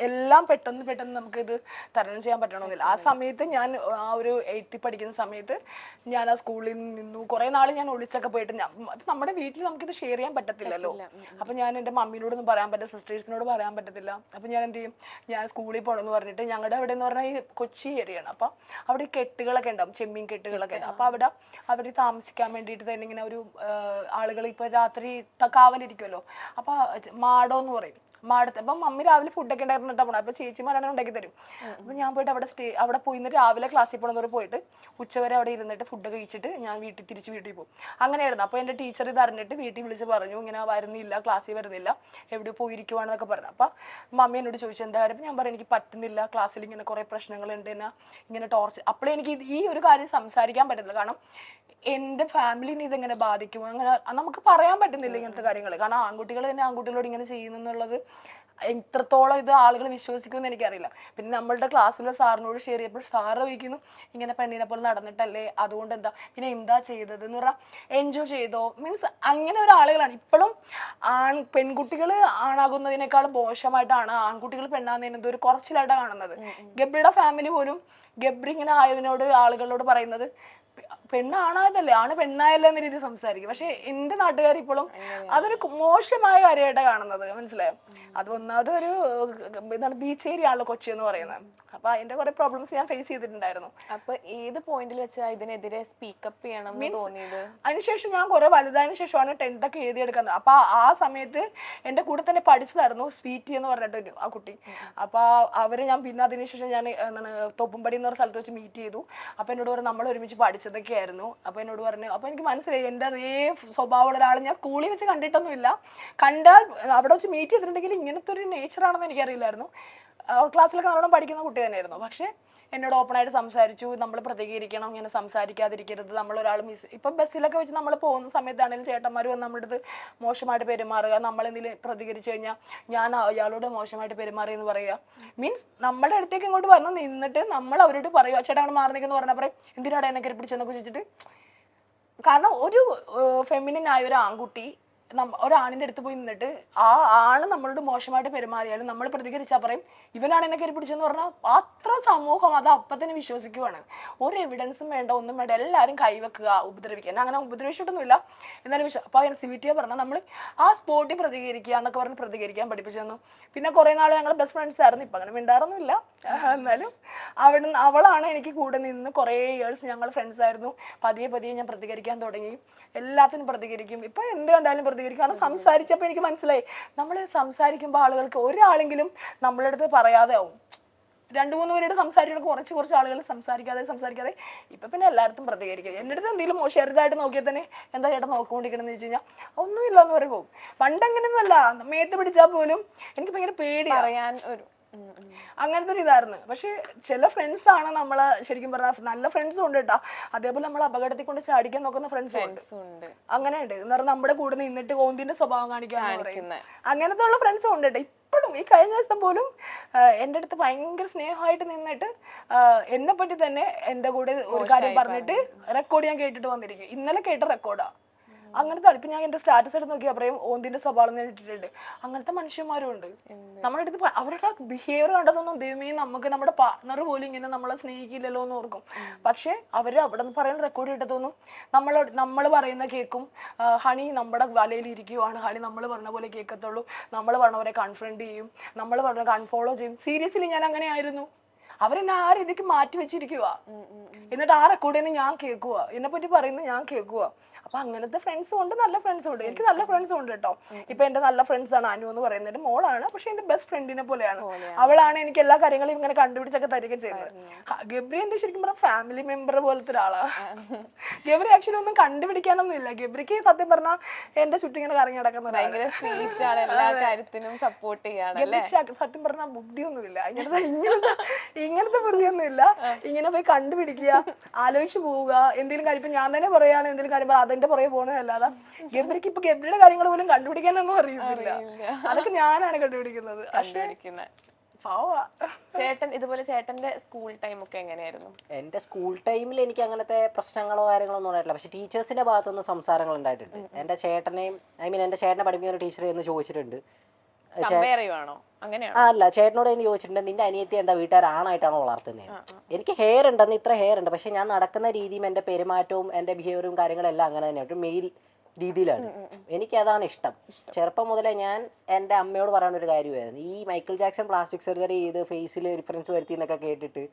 എല്ലാം പെട്ടെന്ന് നമുക്ക് ഇത് തരണം ചെയ്യാൻ പറ്റണമെന്നില്ല. ആ സമയത്ത് ഞാൻ ആ ഒരു 8th പഠിക്കുന്ന സമയത്ത് ഞാൻ ആ സ്കൂളിൽ നിന്നു കുറേ നാൾ ഞാൻ ഒളിച്ചൊക്കെ പോയിട്ട് നമ്മുടെ വീട്ടിൽ നമുക്കിത് ഷെയർ ചെയ്യാൻ പറ്റത്തില്ലല്ലോ. അപ്പം ഞാൻ എൻ്റെ മമ്മീനോടൊന്നും പറയാൻ പറ്റില്ല, സിസ്റ്റേഴ്സിനോട് പറയാൻ പറ്റത്തില്ല. അപ്പം ഞാൻ എന്ത് ചെയ്യും, ഞാൻ സ്കൂളിൽ പോകണമെന്ന് പറഞ്ഞിട്ട് ഞങ്ങളുടെ അവിടെ എന്ന് പറഞ്ഞാൽ ഈ കൊച്ചി ഏരിയയാണ്. അപ്പം അവിടെ കെട്ടുകളൊക്കെ ഉണ്ടാവും, ചെമ്മീൻ കെട്ടുകളൊക്കെ ഉണ്ട്. അപ്പം അവിടെ താമസിക്കാൻ വേണ്ടിയിട്ട് തന്നെ ഇങ്ങനെ ഒരു ആളുകൾ ഇപ്പൊ രാത്രി കാവലിരിക്കുമല്ലോ, അപ്പൊ മാടോ എന്ന് പറയും. മാടത്ത് അപ്പം മമ്മി രാവിലെ ഫുഡൊക്കെ ഉണ്ടായിരുന്നിട്ടാ പോണത്. അപ്പൊ ചേച്ചിമാരാണ് ഉണ്ടാക്കി തരും. അപ്പൊ ഞാൻ പോയിട്ട് അവിടെ പോയി രാവിലെ ക്ലാസ്സിൽ പോകണമെന്ന് പോയിട്ട് ഉച്ചവരെ അവിടെ ഇരുന്നിട്ട് ഫുഡ് കഴിച്ചിട്ട് ഞാൻ തിരിച്ച് വീട്ടിൽ പോകും. അങ്ങനെയായിരുന്നു. അപ്പൊ എന്റെ ടീച്ചർ ഇത് അറിഞ്ഞിട്ട് വീട്ടിൽ വിളിച്ച് പറഞ്ഞു, ഇങ്ങനെ വരുന്നില്ല, ക്ലാസ്സിൽ വരുന്നില്ല, എവിടെ പോയിരിക്കുവാണെന്നൊക്കെ പറഞ്ഞു. അപ്പൊ മമ്മി എന്നോട് ചോദിച്ചു എന്താ കാര്യം. ഞാൻ പറഞ്ഞു എനിക്ക് പറ്റുന്നില്ല, ക്ലാസ്സിൽ ഇങ്ങനെ കുറെ പ്രശ്നങ്ങളുണ്ട്, എന്നാ ഇങ്ങനെ ടോർച്ചർ. അപ്പോഴേ എനിക്ക് ഈ ഒരു കാര്യം സംസാരിക്കാൻ പറ്റുന്നില്ല. കാരണം എന്റെ ഫാമിലിനെ ഇതെങ്ങനെ ബാധിക്കും, അങ്ങനെ നമുക്ക് പറയാൻ പറ്റുന്നില്ല ഇങ്ങനത്തെ കാര്യങ്ങൾ. കാരണം ആൺകുട്ടികൾ തന്നെ ആൺകുട്ടികളോട് ഇങ്ങനെ ചെയ്യുന്നു എന്നുള്ളത് എത്രത്തോളം ഇത് ആളുകൾ വിശ്വസിക്കുമെന്ന് എനിക്കറിയില്ല. പിന്നെ നമ്മളുടെ ക്ലാസ്സിലെ സാറിനോട് ഷെയർ ചെയ്തപ്പോൾ സാറ് ചോദിക്കുന്നു ഇങ്ങനെ പെണ്ണിനെ പോലെ നടന്നിട്ടല്ലേ, അതുകൊണ്ട് എന്താ പിന്നെ എന്താ ചെയ്തത് എന്ന് പറഞ്ഞാൽ എൻജോയ് ചെയ്തോ. മീൻസ് അങ്ങനെ ഒരാളുകളാണ് ഇപ്പോഴും. പെൺകുട്ടികൾ ആണാകുന്നതിനേക്കാളും മോശമായിട്ടാണ് ആൺകുട്ടികൾ പെണ്ണാകുന്നതിന് ഒരു കുറച്ചിലായിട്ടാണ് കാണുന്നത്. ഗബ്രിയുടെ ഫാമിലി പോലും ഗബ്രി ഇങ്ങനെ ആയതിനോട് ആളുകളോട് പറയുന്നത് പെണ്ണാണായതല്ലേ, ആണ് പെണ്ണായല്ലോ എന്ന രീതിയിൽ സംസാരിക്കും. പക്ഷെ എന്റെ നാട്ടുകാർ ഇപ്പോഴും അതൊരു മോശമായ കാര്യമായിട്ടാണ് കാണുന്നത്. മനസ്സിലായോ? അത് ഒന്നാമത് ഒരു എന്താണ് ബീച്ച് ഏരിയ ആണല്ലോ കൊച്ചി എന്ന് പറയുന്നത്. അപ്പൊ അതിന്റെ കുറെ പ്രോബ്ലംസ് ഞാൻ ഫേസ് ചെയ്തിട്ടുണ്ടായിരുന്നു. അപ്പൊ ഏത് പോയിന്റിൽ വെച്ചാ ഇതിനെതിരെ സ്പീക്കപ്പ് ചെയ്യണം എന്ന് തോന്നിയത്? അതിനുശേഷം ഞാൻ കുറെ വലുതായതിനു ശേഷമാണ് 10th ഒക്കെ എഴുതിയെടുക്കുന്നത്. അപ്പൊ ആ സമയത്ത് എന്റെ കൂടെ തന്നെ പഠിച്ചതായിരുന്നു സ്വീറ്റി എന്ന് പറഞ്ഞിട്ട് ആ കുട്ടി. അപ്പൊ അവര് ഞാൻ പിന്നെ അതിനുശേഷം ഞാൻ എന്താണ് തോപ്പുംപടി എന്ന് പറഞ്ഞ സ്ഥലത്ത് വെച്ച് മീറ്റ് ചെയ്തു. അപ്പൊ എന്നോട് പറഞ്ഞു നമ്മൾ ഒരുമിച്ച് പഠിച്ചതൊക്കെ ആയിരുന്നു. അപ്പൊ എന്നോട് പറഞ്ഞു, അപ്പൊ എനിക്ക് മനസ്സിലായി എന്റെ അതേ സ്വഭാവമുള്ള ഒരാൾ ഞാൻ സ്കൂളിൽ വെച്ച് കണ്ടിട്ടൊന്നുമില്ല, കണ്ടാൽ അവിടെ വെച്ച് മീറ്റ് ചെയ്തിട്ടുണ്ടെങ്കിൽ ഇങ്ങനത്തെ ഒരു നേച്ചറാണെന്ന് എനിക്കറിയില്ലായിരുന്നു. ക്ലാസ്സിലൊക്കെ നല്ലോണം പഠിക്കുന്ന കുട്ടി തന്നെയായിരുന്നു. പക്ഷെ എന്നോട് ഓപ്പണായിട്ട് സംസാരിച്ചു, നമ്മൾ പ്രതികരിക്കണം, ഇങ്ങനെ സംസാരിക്കാതിരിക്കരുത്. നമ്മളൊരാൾ ഇപ്പം ബസ്സിലൊക്കെ വെച്ച് നമ്മൾ പോകുന്ന സമയത്താണെങ്കിലും ചേട്ടന്മാർ വന്ന് നമ്മുടെ അടുത്ത് മോശമായിട്ട് പെരുമാറുക, നമ്മളെന്തെങ്കിലും പ്രതികരിച്ചു കഴിഞ്ഞാൽ ഞാൻ അയാളോട് മോശമായിട്ട് പെരുമാറി എന്ന് പറയുക. മീൻസ് നമ്മുടെ അടുത്തേക്ക് ഇങ്ങോട്ട് വന്ന് നിന്നിട്ട് നമ്മൾ അവരോട് പറയുക ചേട്ടാ അങ്ങനെ മാറി നിൽക്കുന്നു പറഞ്ഞാൽ പറയും എന്തിനാണ് എന്നെ കയറി പിടിച്ചെന്നൊക്കെ ചോദിച്ചിട്ട്. കാരണം ഒരു ഫെമിനിൻ ആയ ഒരു ആൺകുട്ടി ഒരാണിന്റെ അടുത്ത് പോയി നിന്നിട്ട് ആ ആണ് നമ്മളോട് മോശമായിട്ട് പെരുമാറിയാലും നമ്മൾ പ്രതികരിച്ചാൽ പറയും ഇവനാണ് എന്നെ കയറി പിടിച്ചെന്ന് പറഞ്ഞാൽ അത്ര സമൂഹം അത് അപ്പം തന്നെ വിശ്വസിക്കുവാണ്. ഒരു എവിഡൻസും വേണ്ട, ഒന്നും വേണ്ട, എല്ലാവരും കൈവെക്കുക, ഉപദ്രവിക്കുക. എന്നെ അങ്ങനെ ഉപദ്രവിച്ചിട്ടൊന്നുമില്ല, എന്നാലും അപ്പൊ അങ്ങനെ സിവിറ്റിയെ പറഞ്ഞാൽ നമ്മൾ ആ സ്പോട്ടിൽ പ്രതികരിക്കുക എന്നൊക്കെ പറഞ്ഞ് പ്രതികരിക്കാൻ പഠിപ്പിച്ചു തന്നു. പിന്നെ കുറെ നാൾ ഞങ്ങൾ ബെസ്റ്റ് ഫ്രണ്ട്സ് ആയിരുന്നു. ഇപ്പൊ അങ്ങനെ മിണ്ടാറൊന്നുമില്ല. എന്നാലും അവളാണ് എനിക്ക് കൂടെ നിന്ന് കുറേ ഇയേഴ്സ് ഞങ്ങൾ ഫ്രണ്ട്സ് ആയിരുന്നു. പതിയെ ഞാൻ പ്രതികരിക്കാൻ തുടങ്ങി, എല്ലാത്തിനും പ്രതികരിക്കും. ഇപ്പൊ എന്ത് കണ്ടാലും പ്രതികരിക്കും. കാരണം സംസാരിച്ചപ്പോൾ എനിക്ക് മനസ്സിലായി നമ്മൾ സംസാരിക്കുമ്പോൾ ആളുകൾക്ക് ഒരാളെങ്കിലും നമ്മളുടെ അടുത്ത് പറയാതെ ആവും. 2-3 പേരോട് സംസാരിക്കണം, കുറച്ച് ആളുകൾ സംസാരിക്കാതെ ഇപ്പൊ പിന്നെ എല്ലായിടത്തും പ്രതികരിക്കുക. എൻ്റെ അടുത്ത് എന്തെങ്കിലും ചെറുതായിട്ട് നോക്കിയാൽ തന്നെ എന്താ ചേട്ടൻ നോക്കിക്കൊണ്ടിരിക്കണമെന്ന് വെച്ച് കഴിഞ്ഞാൽ ഒന്നുമില്ല എന്ന് പറയും പോകും. പണ്ടങ്ങനെയൊന്നുമല്ല, മേത്ത് പിടിച്ചാൽ പോലും എനിക്ക് ഭയങ്കര പേടിയാണ്, അങ്ങനത്തെ ഒരു ഇതായിരുന്നു. പക്ഷെ ചില ഫ്രണ്ട്സ് ആണ് നമ്മള് ശരിക്കും പറഞ്ഞാൽ നല്ല ഫ്രണ്ട്സും ഉണ്ട് കേട്ടോ. അതേപോലെ നമ്മൾ അപകടത്തിൽ കൊണ്ട് ചാടിക്കാൻ നോക്കുന്ന ഫ്രണ്ട്സും ഉണ്ട്. അങ്ങനെ ഉണ്ട് എന്ന് പറഞ്ഞാൽ നമ്മുടെ കൂടെ നിന്നിട്ട് ഓന്തിന്റെ സ്വഭാവം കാണിക്കാന്ന് പറയും. അങ്ങനത്തെ ഉള്ള ഫ്രണ്ട്സും ഉണ്ട് കേട്ടോ. ഇപ്പോഴും ഈ കഴിഞ്ഞ ദിവസം പോലും എൻ്റെ അടുത്ത് ഭയങ്കര സ്നേഹമായിട്ട് നിന്നിട്ട് എന്നെ പറ്റി തന്നെ എൻ്റെ കൂടെ ഒരു കാര്യം പറഞ്ഞിട്ട് റെക്കോർഡ് ഞാൻ കേട്ടിട്ട് വന്നിരിക്കും. ഇന്നലെ കേട്ട റെക്കോർഡാ. അങ്ങനത്തെ ഇപ്പൊ ഞാൻ എന്റെ സ്റ്റാറ്റസ് എടുത്ത് നോക്കിയാൽ പറയും ഓന്തിന്റെ സ്വഭാവം ഇട്ടിട്ടുണ്ട്. അങ്ങനത്തെ മനുഷ്യന്മാരും ഉണ്ട് നമ്മുടെ അടുത്ത്. അവരുടെ ബിഹേവിയർ കണ്ടതൊന്നും ദൈവമേ നമുക്ക് നമ്മുടെ പാർട്ണർ പോലും ഇങ്ങനെ നമ്മളെ സ്നേഹിക്കില്ലല്ലോ എന്ന് ഓർക്കും. പക്ഷെ അവര് അവിടെ നിന്ന് പറയുന്ന റെക്കോർഡ് കിട്ടത്തൊന്നും നമ്മൾ പറയുന്ന കേൾക്കും. ഹണി നമ്മുടെ വലയിൽ ഇരിക്കുവാണ്, ഹണി നമ്മൾ പറഞ്ഞ പോലെ കേൾക്കത്തുള്ളൂ, നമ്മൾ പറഞ്ഞവരെ കൺഫ്രണ്ട് ചെയ്യും, നമ്മൾ പറഞ്ഞ അൺഫോളോ ചെയ്യും. സീരിയസ്ലി ഞാൻ അങ്ങനെ ആയിരുന്നു. അവരെന്നെ ആ രീതിക്ക് മാറ്റി വെച്ചിരിക്കുക. എന്നിട്ട് ആ റെക്കോർഡിന് ഞാൻ കേൾക്കുക, എന്നെ പറ്റി പറയുന്നത് ഞാൻ കേൾക്കുക. അപ്പൊ അങ്ങനത്തെ ഫ്രണ്ട്സും ഉണ്ട്, നല്ല ഫ്രണ്ട്സും ഉണ്ട്. എനിക്ക് നല്ല ഫ്രണ്ട്സും ഉണ്ട് കേട്ടോ. ഇപ്പൊ എന്റെ നല്ല ഫ്രണ്ട്സ് ആണ് അനു എന്ന് പറയുന്നത്, മോളാണ്, പക്ഷെ എന്റെ ബെസ്റ്റ് ഫ്രണ്ടിനെ പോലെയാണ്. അവളാണ് എനിക്ക് എല്ലാ കാര്യങ്ങളും ഇങ്ങനെ കണ്ടുപിടിച്ചൊക്കെ തരികയും ചെയ്യുന്നത്. ഗബ്രി എന്റെ ശരിക്കും പറഞ്ഞ ഫാമിലി മെമ്പർ പോലത്തെ ഒരാളാ. ഗബ്രി ആക്ച്വലി ഒന്നും കണ്ടുപിടിക്കാനൊന്നും ഇല്ല. ഗബ്രിക്ക് സത്യം പറഞ്ഞാൽ എന്റെ ചുറ്റും ഇങ്ങനെ കറങ്ങി നടക്കുന്ന സത്യം പറഞ്ഞാൽ ബുദ്ധിയൊന്നുമില്ല. ഇങ്ങനത്തെ ബുദ്ധിയൊന്നുമില്ല. ഇങ്ങനെ പോയി കണ്ടുപിടിക്കുക, ആലോചിച്ച് പോവുക, എന്തെങ്കിലും കാര്യം ഇപ്പൊ ഞാൻ തന്നെ പറയുകയാണ് എന്തെങ്കിലും കാര്യം അതിന്റെ പുറകെ പോകുന്നതല്ലാതെ ഗബ്രിക്ക് ഇപ്പൊ ഗബ്രിയുടെ കാര്യങ്ങൾ പോലും കണ്ടുപിടിക്കാനൊന്നും അറിയത്തില്ല. അതൊക്കെ ഞാനാണ് കണ്ടുപിടിക്കുന്നത്. ചേട്ടൻ ഇതുപോലെ ചേട്ടന്റെ സ്കൂൾ ടൈം ഒക്കെ എങ്ങനെയായിരുന്നു? എന്റെ സ്കൂൾ ടൈമിൽ എനിക്ക് അങ്ങനത്തെ പ്രശ്നങ്ങളോ കാര്യങ്ങളോ ഒന്നും ഉണ്ടായിട്ടില്ല. പക്ഷെ ടീച്ചേഴ്സിന്റെ ഭാഗത്തുനിന്ന് സംസാരങ്ങൾ ഉണ്ടായിട്ടുണ്ട്. എന്റെ ചേട്ടനെയും എന്റെ ചേട്ടനെ പഠിപ്പിക്കുന്ന ഒരു ടീച്ചറെ എന്ന് ചോദിച്ചിട്ടുണ്ട്. അല്ല, ചേട്ടനോട് എന്ന് ചോദിച്ചിട്ടുണ്ട്, നിന്റെ അനിയത്തി എന്താ വീട്ടുകാർ ആണായിട്ടാണോ വളർത്തുന്നത്? എനിക്ക് ഹെയർ ഉണ്ടെന്ന്, ഇത്ര ഹെയർ ഉണ്ട്, പക്ഷെ ഞാൻ നടക്കുന്ന രീതിയും എന്റെ പെരുമാറ്റവും എന്റെ ബിഹേവിയറും കാര്യങ്ങളെല്ലാം അങ്ങനെ തന്നെയാണ്, ഒരു മെയിൽ രീതിയിലാണ്. എനിക്ക് അതാണ് ഇഷ്ടം. ചെറുപ്പം മുതലേ ഞാൻ എൻ്റെ അമ്മയോട് പറയുന്ന ഒരു കാര്യമായിരുന്നു, ഈ മൈക്കിൾ ജാക്സൺ പ്ലാസ്റ്റിക് സർജറി ചെയ്ത് ഫേസിൽ ഡിഫറൻസ് വരുത്തി എന്നൊക്കെ കേട്ടിട്ട്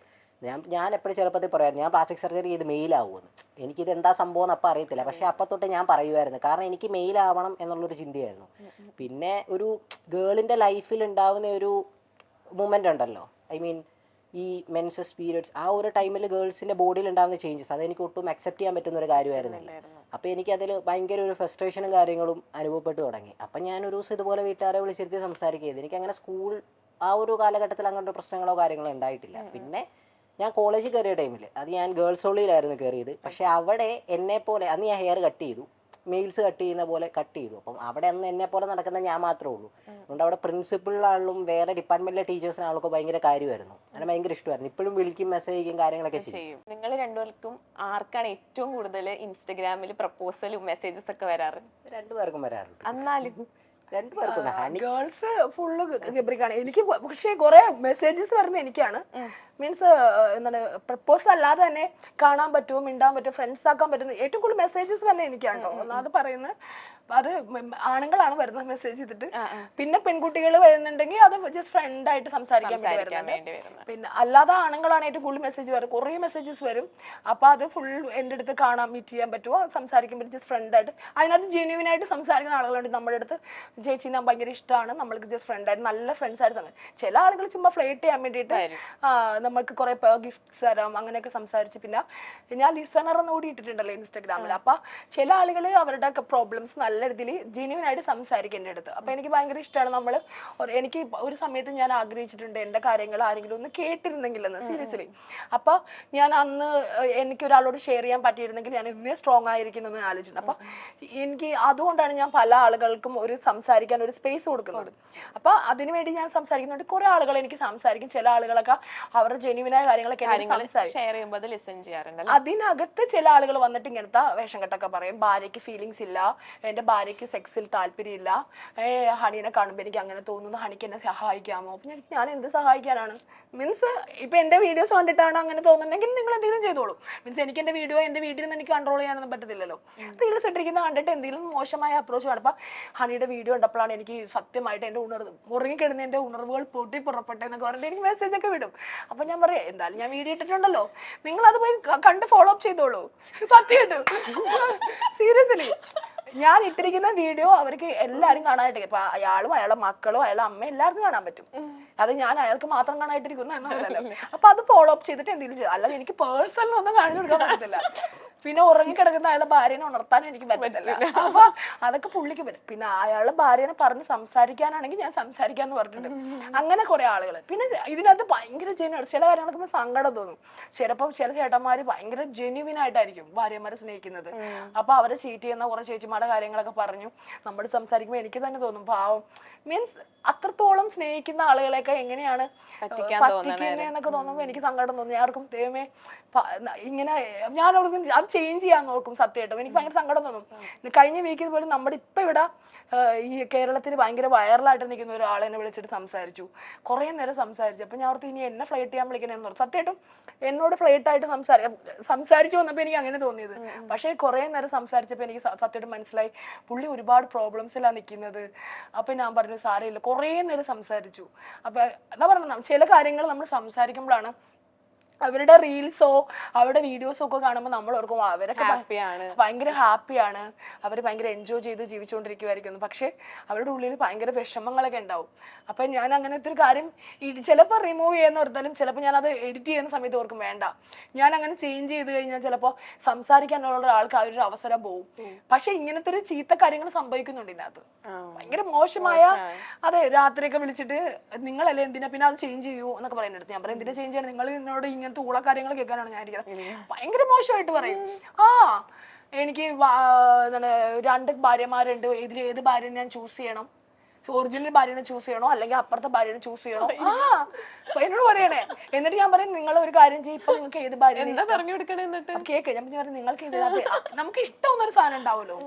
ഞാൻ എപ്പോഴും ചെറുപ്പത്തിൽ പറയായിരുന്നു ഞാൻ പ്ലാസ്റ്റിക് സർജറി ചെയ്ത് മെയിലാവുമെന്ന്. എനിക്കിത് എന്താ സംഭവം എന്ന് അപ്പം അറിയത്തില്ല, പക്ഷെ അപ്പം തൊട്ട് ഞാൻ പറയുമായിരുന്നു, കാരണം എനിക്ക് മെയിലാവണം എന്നുള്ളൊരു ചിന്തയായിരുന്നു. പിന്നെ ഒരു ഗേളിൻ്റെ ലൈഫിൽ ഉണ്ടാവുന്ന ഒരു മൂമെൻ്റ് ഉണ്ടല്ലോ, ഈ മെൻസസ് പീരിയഡ്സ്, ആ ഒരു ടൈമിൽ ഗേൾസിൻ്റെ ബോഡിയിൽ ഉണ്ടാകുന്ന ചേഞ്ചസ് അതെനിക്ക് ഒട്ടും അക്സെപ്റ്റ് ചെയ്യാൻ പറ്റുന്ന ഒരു കാര്യമായിരുന്നില്ല. അപ്പോൾ എനിക്കതിൽ ഭയങ്കര ഒരു ഫ്രസ്ട്രേഷനും കാര്യങ്ങളും അനുഭവപ്പെട്ടു തുടങ്ങി. അപ്പം ഞാൻ ഒരു ദിവസം ഇതുപോലെ വീട്ടുകാരെ വിളിച്ചിരുത്തി സംസാരിക്കുകയത്, എനിക്കങ്ങനെ സ്കൂൾ ആ ഒരു കാലഘട്ടത്തിൽ അങ്ങനത്തെ പ്രശ്നങ്ങളോ കാര്യങ്ങളോ ഉണ്ടായിട്ടില്ല. പിന്നെ ഞാൻ കോളേജിൽ കയറിയ ടൈമിൽ അത് ഞാൻ ഗേൾസ് ഹോളിയിലായിരുന്നു കയറിയത്. പക്ഷെ അവിടെ എന്നെപ്പോലെ അന്ന് ഞാൻ ഹെയർ കട്ട് ചെയ്തു, മെയിൽസ് കട്ട് ചെയ്യുന്ന പോലെ കട്ട് ചെയ്തു. അപ്പം അവിടെ അന്ന് എന്നെ പോലെ നടക്കുന്ന ഞാൻ മാത്രമേ ഉള്ളൂ. അതുകൊണ്ട് അവിടെ പ്രിൻസിപ്പളിനാളും വേറെ ഡിപ്പാർട്ട്മെന്റിലെ ടീച്ചേഴ്സിനാളൊക്കെ ഭയങ്കര കാര്യമായിരുന്നു, അങ്ങനെ ഭയങ്കര ഇഷ്ടമായിരുന്നു. ഇപ്പോഴും വിളിക്കും, മെസ്സേജ് ചെയ്യും, കാര്യങ്ങളൊക്കെ ചെയ്യും. നിങ്ങൾ രണ്ടുപേർക്കും ആർക്കാണ് ഏറ്റവും കൂടുതൽ ഇൻസ്റ്റഗ്രാമിൽ പ്രപ്പോസലും മെസ്സേജസ് ഒക്കെ വരാറ്? രണ്ടുപേർക്കും വരാറുണ്ട്. എന്നാലും ഗേൾസ് ഫുള്ള് ഗബ്രിക്കാണ്. എനിക്ക് പക്ഷേ കുറെ മെസ്സേജസ് വരുന്നത് എനിക്കാണ്. മീൻസ് എന്താണ്, പ്രപ്പോസൽ അല്ലാതെ തന്നെ കാണാൻ പറ്റുമോ, മിണ്ടാൻ പറ്റുമോ, ഫ്രണ്ട്സ് ആക്കാൻ പറ്റുന്ന ഏറ്റവും കൂടുതൽ മെസ്സേജസ് തന്നെ എനിക്കാണോ ഒന്നാമത് പറയുന്നത്. അത് ആണുങ്ങളാണ് വരുന്നത് മെസ്സേജ് ചെയ്തിട്ട്. പിന്നെ പെൺകുട്ടികൾ വരുന്നുണ്ടെങ്കിൽ അത് ജസ്റ്റ് ഫ്രണ്ട് ആയിട്ട് സംസാരിക്കാൻ വേണ്ടി വരുന്നത്. പിന്നെ അല്ലാതെ ആണുങ്ങളാണ് ഏറ്റവും കൂടുതൽ മെസ്സേജ് വരും, കുറേ മെസ്സേജസ് വരും. അപ്പൊ അത് ഫുൾ എൻ്റെ അടുത്ത് കാണാൻ മീറ്റ് ചെയ്യാൻ പറ്റുമോ, സംസാരിക്കാൻ പറ്റും, ജസ്റ്റ് ഫ്രണ്ട് ആയിട്ട്. അതിനകത്ത് ജെന്യൂൻ ആയിട്ട് സംസാരിക്കുന്ന ആളുകളുണ്ട് നമ്മുടെ അടുത്ത്. ചേച്ചി ഞാൻ ഭയങ്കര ഇഷ്ടമാണ്, നമ്മൾക്ക് ജസ്റ്റ് ഫ്രണ്ട് ആയിട്ട് നല്ല ഫ്രണ്ട്സ് ആയിട്ട് സംസാരിക്കും. ചില ആളുകൾ ചുമ്മാ ഫ്ലേറ്റ് ചെയ്യാൻ വേണ്ടിയിട്ട് നമുക്ക് കുറെ ഗിഫ്റ്റ്സ് തരാം അങ്ങനെയൊക്കെ സംസാരിച്ച്. പിന്നെ ഞാൻ ലിസണർ എന്ന് കൂടി ഇട്ടിട്ടുണ്ടല്ലോ ഇൻസ്റ്റാഗ്രാമിൽ. അപ്പൊ ചില ആളുകൾ അവരുടെ പ്രോബ്ലംസ് നല്ല രീതിയിൽ ജെന്യൂൻ ആയിട്ട് സംസാരിക്കും എൻ്റെ അടുത്ത്. അപ്പൊ എനിക്ക് ഭയങ്കര ഇഷ്ടമാണ്. എനിക്ക് ഒരു സമയത്ത് ഞാൻ ആഗ്രഹിച്ചിട്ടുണ്ട് എൻ്റെ കാര്യങ്ങൾ ആരെങ്കിലും ഒന്ന് കേട്ടിരുന്നെങ്കിലെന്ന്, സീരിയസ്ലി. അപ്പൊ ഞാൻ അന്ന് എനിക്ക് ഒരാളോട് ഷെയർ ചെയ്യാൻ പറ്റിയിരുന്നെങ്കിൽ ഞാൻ ഇന്നേ സ്ട്രോങ് ആയിരിക്കുമെന്ന് ആലോചിച്ചിട്ടുണ്ട്. അപ്പൊ എനിക്ക് അതുകൊണ്ടാണ് ഞാൻ പല ആളുകൾക്കും ഒരു സംസാരിക്കാൻ ഒരു സ്പേസ് കൊടുക്കുന്നത്. അപ്പൊ അതിനുവേണ്ടി ഞാൻ സംസാരിക്കുന്നുണ്ട്. കുറെ ആളുകൾ എനിക്ക് സംസാരിക്കും, ചില ആളുകളൊക്കെ അവരുടെ ജെന്യൂനായ കാര്യങ്ങളൊക്കെ അതിനകത്ത് ചില ആളുകൾ വന്നിട്ട് ഇങ്ങനത്തെ വേഷം കെട്ടൊക്കെ പറയും. ഭാര്യയ്ക്ക് ഫീലിങ്സ് ഇല്ല, എന്റെ ഭാര്യയ്ക്ക് സെക്സിൽ താല്പര്യമില്ല, ഹണീനെ കാണുമ്പോൾ എനിക്ക് അങ്ങനെ തോന്നുന്നു, ഹണിക്ക് എന്നെ സഹായിക്കാമോ? അപ്പൊ ഞാൻ എന്ത് സഹായിക്കാനാണ്? മീൻസ് ഇപ്പൊ എന്റെ വീഡിയോസ് കണ്ടിട്ടാണ് അങ്ങനെ തോന്നുന്നുണ്ടെങ്കിൽ നിങ്ങൾ എന്തെങ്കിലും ചെയ്തോളൂ. മീൻസ് എനിക്ക് എന്റെ വീഡിയോ എന്റെ വീട്ടിൽ നിന്ന് എനിക്ക് കൺട്രോൾ ചെയ്യാനൊന്നും പറ്റത്തില്ലല്ലോ. റീൽസ് ഇട്ടിരിക്കുന്ന കണ്ടിട്ട് എന്തെങ്കിലും മോശമായ അപ്രോച്ച് കാണുമ്പോൾ ഹണിയുടെ വീഡിയോ കണ്ടപ്പോഴാണ് എനിക്ക് സത്യമായിട്ട് എന്റെ മുറുങ്ങിക്കിടുന്ന എന്റെ ഉണർവുകൾ പൊട്ടി പുറപ്പെട്ടെന്നൊക്കെ പറഞ്ഞിട്ട് എനിക്ക് മെസ്സേജ് ഒക്കെ വിടും. അപ്പൊ ഞാൻ പറയാം, എന്തായാലും ഞാൻ വീഡിയോ ഇട്ടിട്ടുണ്ടല്ലോ, നിങ്ങൾ അത് പോയി കണ്ട് ഫോളോ അപ്പ് ചെയ്തോളൂ. സത്യമായിട്ടും സീരിയസ്ലി ഞാൻ ഇട്ടിരിക്കുന്ന വീഡിയോ അവർക്ക് എല്ലാരും കാണാനായിട്ട്, ഇപ്പൊ അയാളും അയാളുടെ മക്കളും അയാളുടെ അമ്മയും എല്ലാവർക്കും കാണാൻ പറ്റും. അത് ഞാൻ അയാൾക്ക് മാത്രം കാണാനായിട്ടിരിക്കുന്നു എന്നല്ലോ. അപ്പൊ അത് ഫോളോ അപ്പ് ചെയ്തിട്ട് എന്തെങ്കിലും ചെയ്യും, അല്ലാതെ എനിക്ക് പേഴ്സണൽ ഒന്നും കാണിച്ചു കൊടുക്കാൻ പറ്റത്തില്ല. പിന്നെ ഉറങ്ങിക്കിടക്കുന്ന അയാളുടെ ഭാര്യനെ ഉണർത്താൻ എനിക്ക് പറ്റത്തില്ല. അപ്പൊ അതൊക്കെ പുള്ളിക്ക് പറ്റും. പിന്നെ അയാളുടെ ഭാര്യനെ പറഞ്ഞ് സംസാരിക്കാനാണെങ്കിൽ ഞാൻ സംസാരിക്കാന്ന് പറഞ്ഞിട്ടുണ്ട്. അങ്ങനെ കുറെ ആളുകൾ. പിന്നെ ഇതിനകത്ത് ഭയങ്കര ജെന്യൂൻ, ചില കാര്യങ്ങളൊക്കെ സങ്കടം തോന്നും. ചിലപ്പോൾ ചില ചേട്ടന്മാര് ഭയങ്കര ജെന്യൂൻ ആയിട്ടായിരിക്കും ഭാര്യമാരെ സ്നേഹിക്കുന്നത്. അപ്പൊ അവരെ ചീറ്റ് ചെയ്യുന്ന കുറെ ചേച്ചിമാരുടെ കാര്യങ്ങളൊക്കെ പറഞ്ഞു നമ്മൾ സംസാരിക്കുമ്പോൾ എനിക്ക് തന്നെ തോന്നും പാവം. മീൻസ് അത്രത്തോളം സ്നേഹിക്കുന്ന ആളുകളെയൊക്കെ എങ്ങനെയാണ് പറ്റിക്കുന്നതെന്നൊക്കെ തോന്നുമ്പോൾ എനിക്ക് സങ്കടം തോന്നി. ആർക്കും ദൈവമേ ഇങ്ങനെ ഞാൻ അത് ചേഞ്ച് ചെയ്യാൻ നോക്കും. സത്യമായിട്ടും എനിക്ക് ഭയങ്കര സങ്കടം തോന്നും. കഴിഞ്ഞ വീക്കിൽ പോലും നമ്മുടെ ഇപ്പൊ ഇവിടെ ഈ കേരളത്തിൽ ഭയങ്കര വൈറലായിട്ട് നിൽക്കുന്ന ഒരാളെന്നെ വിളിച്ചിട്ട് സംസാരിച്ചു, കുറെ നേരം സംസാരിച്ചു. അപ്പൊ ഞാൻ ഓർത്ത് ഇനി എന്നെ ഫ്ലൈറ്റ് ചെയ്യാൻ വിളിക്കണമെന്ന് പറഞ്ഞു. സത്യമായിട്ടും എന്നോട് ഫ്ലൈറ്റ് ആയിട്ട് സംസാരിച്ചു വന്നപ്പോ എനിക്ക് അങ്ങനെ തോന്നിയത്. പക്ഷെ കുറെ നേരം സംസാരിച്ചപ്പോ എനിക്ക് സത്യമായിട്ടും മനസ്സിലായി പുള്ളി ഒരുപാട് പ്രോബ്ലംസിലാണ് നിൽക്കുന്നത്. അപ്പൊ ഞാൻ പറഞ്ഞു സാരമില്ല, കുറെ നേരം സംസാരിച്ചു. അപ്പൊ എന്താ പറയുക, ചില കാര്യങ്ങൾ നമ്മൾ സംസാരിക്കുമ്പോഴാണ് അവരുടെ റീൽസോ അവരുടെ വീഡിയോസോ ഒക്കെ കാണുമ്പോൾ നമ്മൾ ഓർക്കും അവരൊക്കെ ഹാപ്പിയാണ്, ഭയങ്കര ഹാപ്പിയാണ്, അവർ ഭയങ്കര എൻജോയ് ചെയ്ത് ജീവിച്ചുകൊണ്ടിരിക്കുമായിരിക്കുന്നു. പക്ഷെ അവരുടെ ഉള്ളിൽ ഭയങ്കര വിഷമങ്ങളൊക്കെ ഉണ്ടാവും. അപ്പം ഞാൻ അങ്ങനത്തെ ഒരു കാര്യം ചിലപ്പോൾ റിമൂവ് ചെയ്യുന്ന ഓർത്താലും ചിലപ്പോൾ ഞാനത് എഡിറ്റ് ചെയ്യുന്ന സമയത്ത് ഓർക്കും വേണ്ട, ഞാൻ അങ്ങനെ ചേഞ്ച് ചെയ്ത് കഴിഞ്ഞാൽ ചിലപ്പോൾ സംസാരിക്കാനുള്ള ഒരാൾക്ക് ആ ഒരു അവസരം പോകും. പക്ഷെ ഇങ്ങനത്തെ ഒരു ചീത്ത കാര്യങ്ങൾ സംഭവിക്കുന്നുണ്ട് ഇതിനകത്ത്, ഭയങ്കര മോശമായ. അതെ, രാത്രിയൊക്കെ വിളിച്ചിട്ട് നിങ്ങളല്ലേ എന്തിനാ പിന്നെ അത് ചേഞ്ച് ചെയ്യൂ എന്നൊക്കെ പറയുന്നത്. ഞാൻ പറയും എന്തിനാ ചേഞ്ച് ചെയ്യണം, നിങ്ങൾ എന്നോട് ഇങ്ങനത്തെ ഊള കാര്യങ്ങൾ കേൾക്കാനാണ് ഞാൻ ഇരിക്കുന്നത്. ഭയങ്കര മോശമായിട്ട് പറയും. എനിക്ക് എന്താണ് 2 ഭാര്യമാരുണ്ട്, ഇതിൽ ഏത് ഭാര്യനെ ഞാൻ ചൂസ് ചെയ്യണം, ഒറിജിനൽ ഭാര്യനെ ചൂസ് ചെയ്യണോ അല്ലെങ്കിൽ അപ്പുറത്തെ ഭാര്യനെ ചൂസ് ചെയ്യണോ, എന്നോട് പറയണേ. എന്നിട്ട് ഞാൻ പറയും നിങ്ങൾ ഒരു കാര്യം ചെയ്യും, ഇപ്പൊ നിങ്ങൾക്ക് ഏത് ഭാര്യ പറഞ്ഞു കൊടുക്കണേ എന്നിട്ട് കേക്ക്. ഞാൻ പറയും നിങ്ങൾക്ക് ഇതിനകത്ത് നമുക്ക് ഇഷ്ടമൊന്നും ഒരു സാധനം ഉണ്ടാവുമല്ലോ.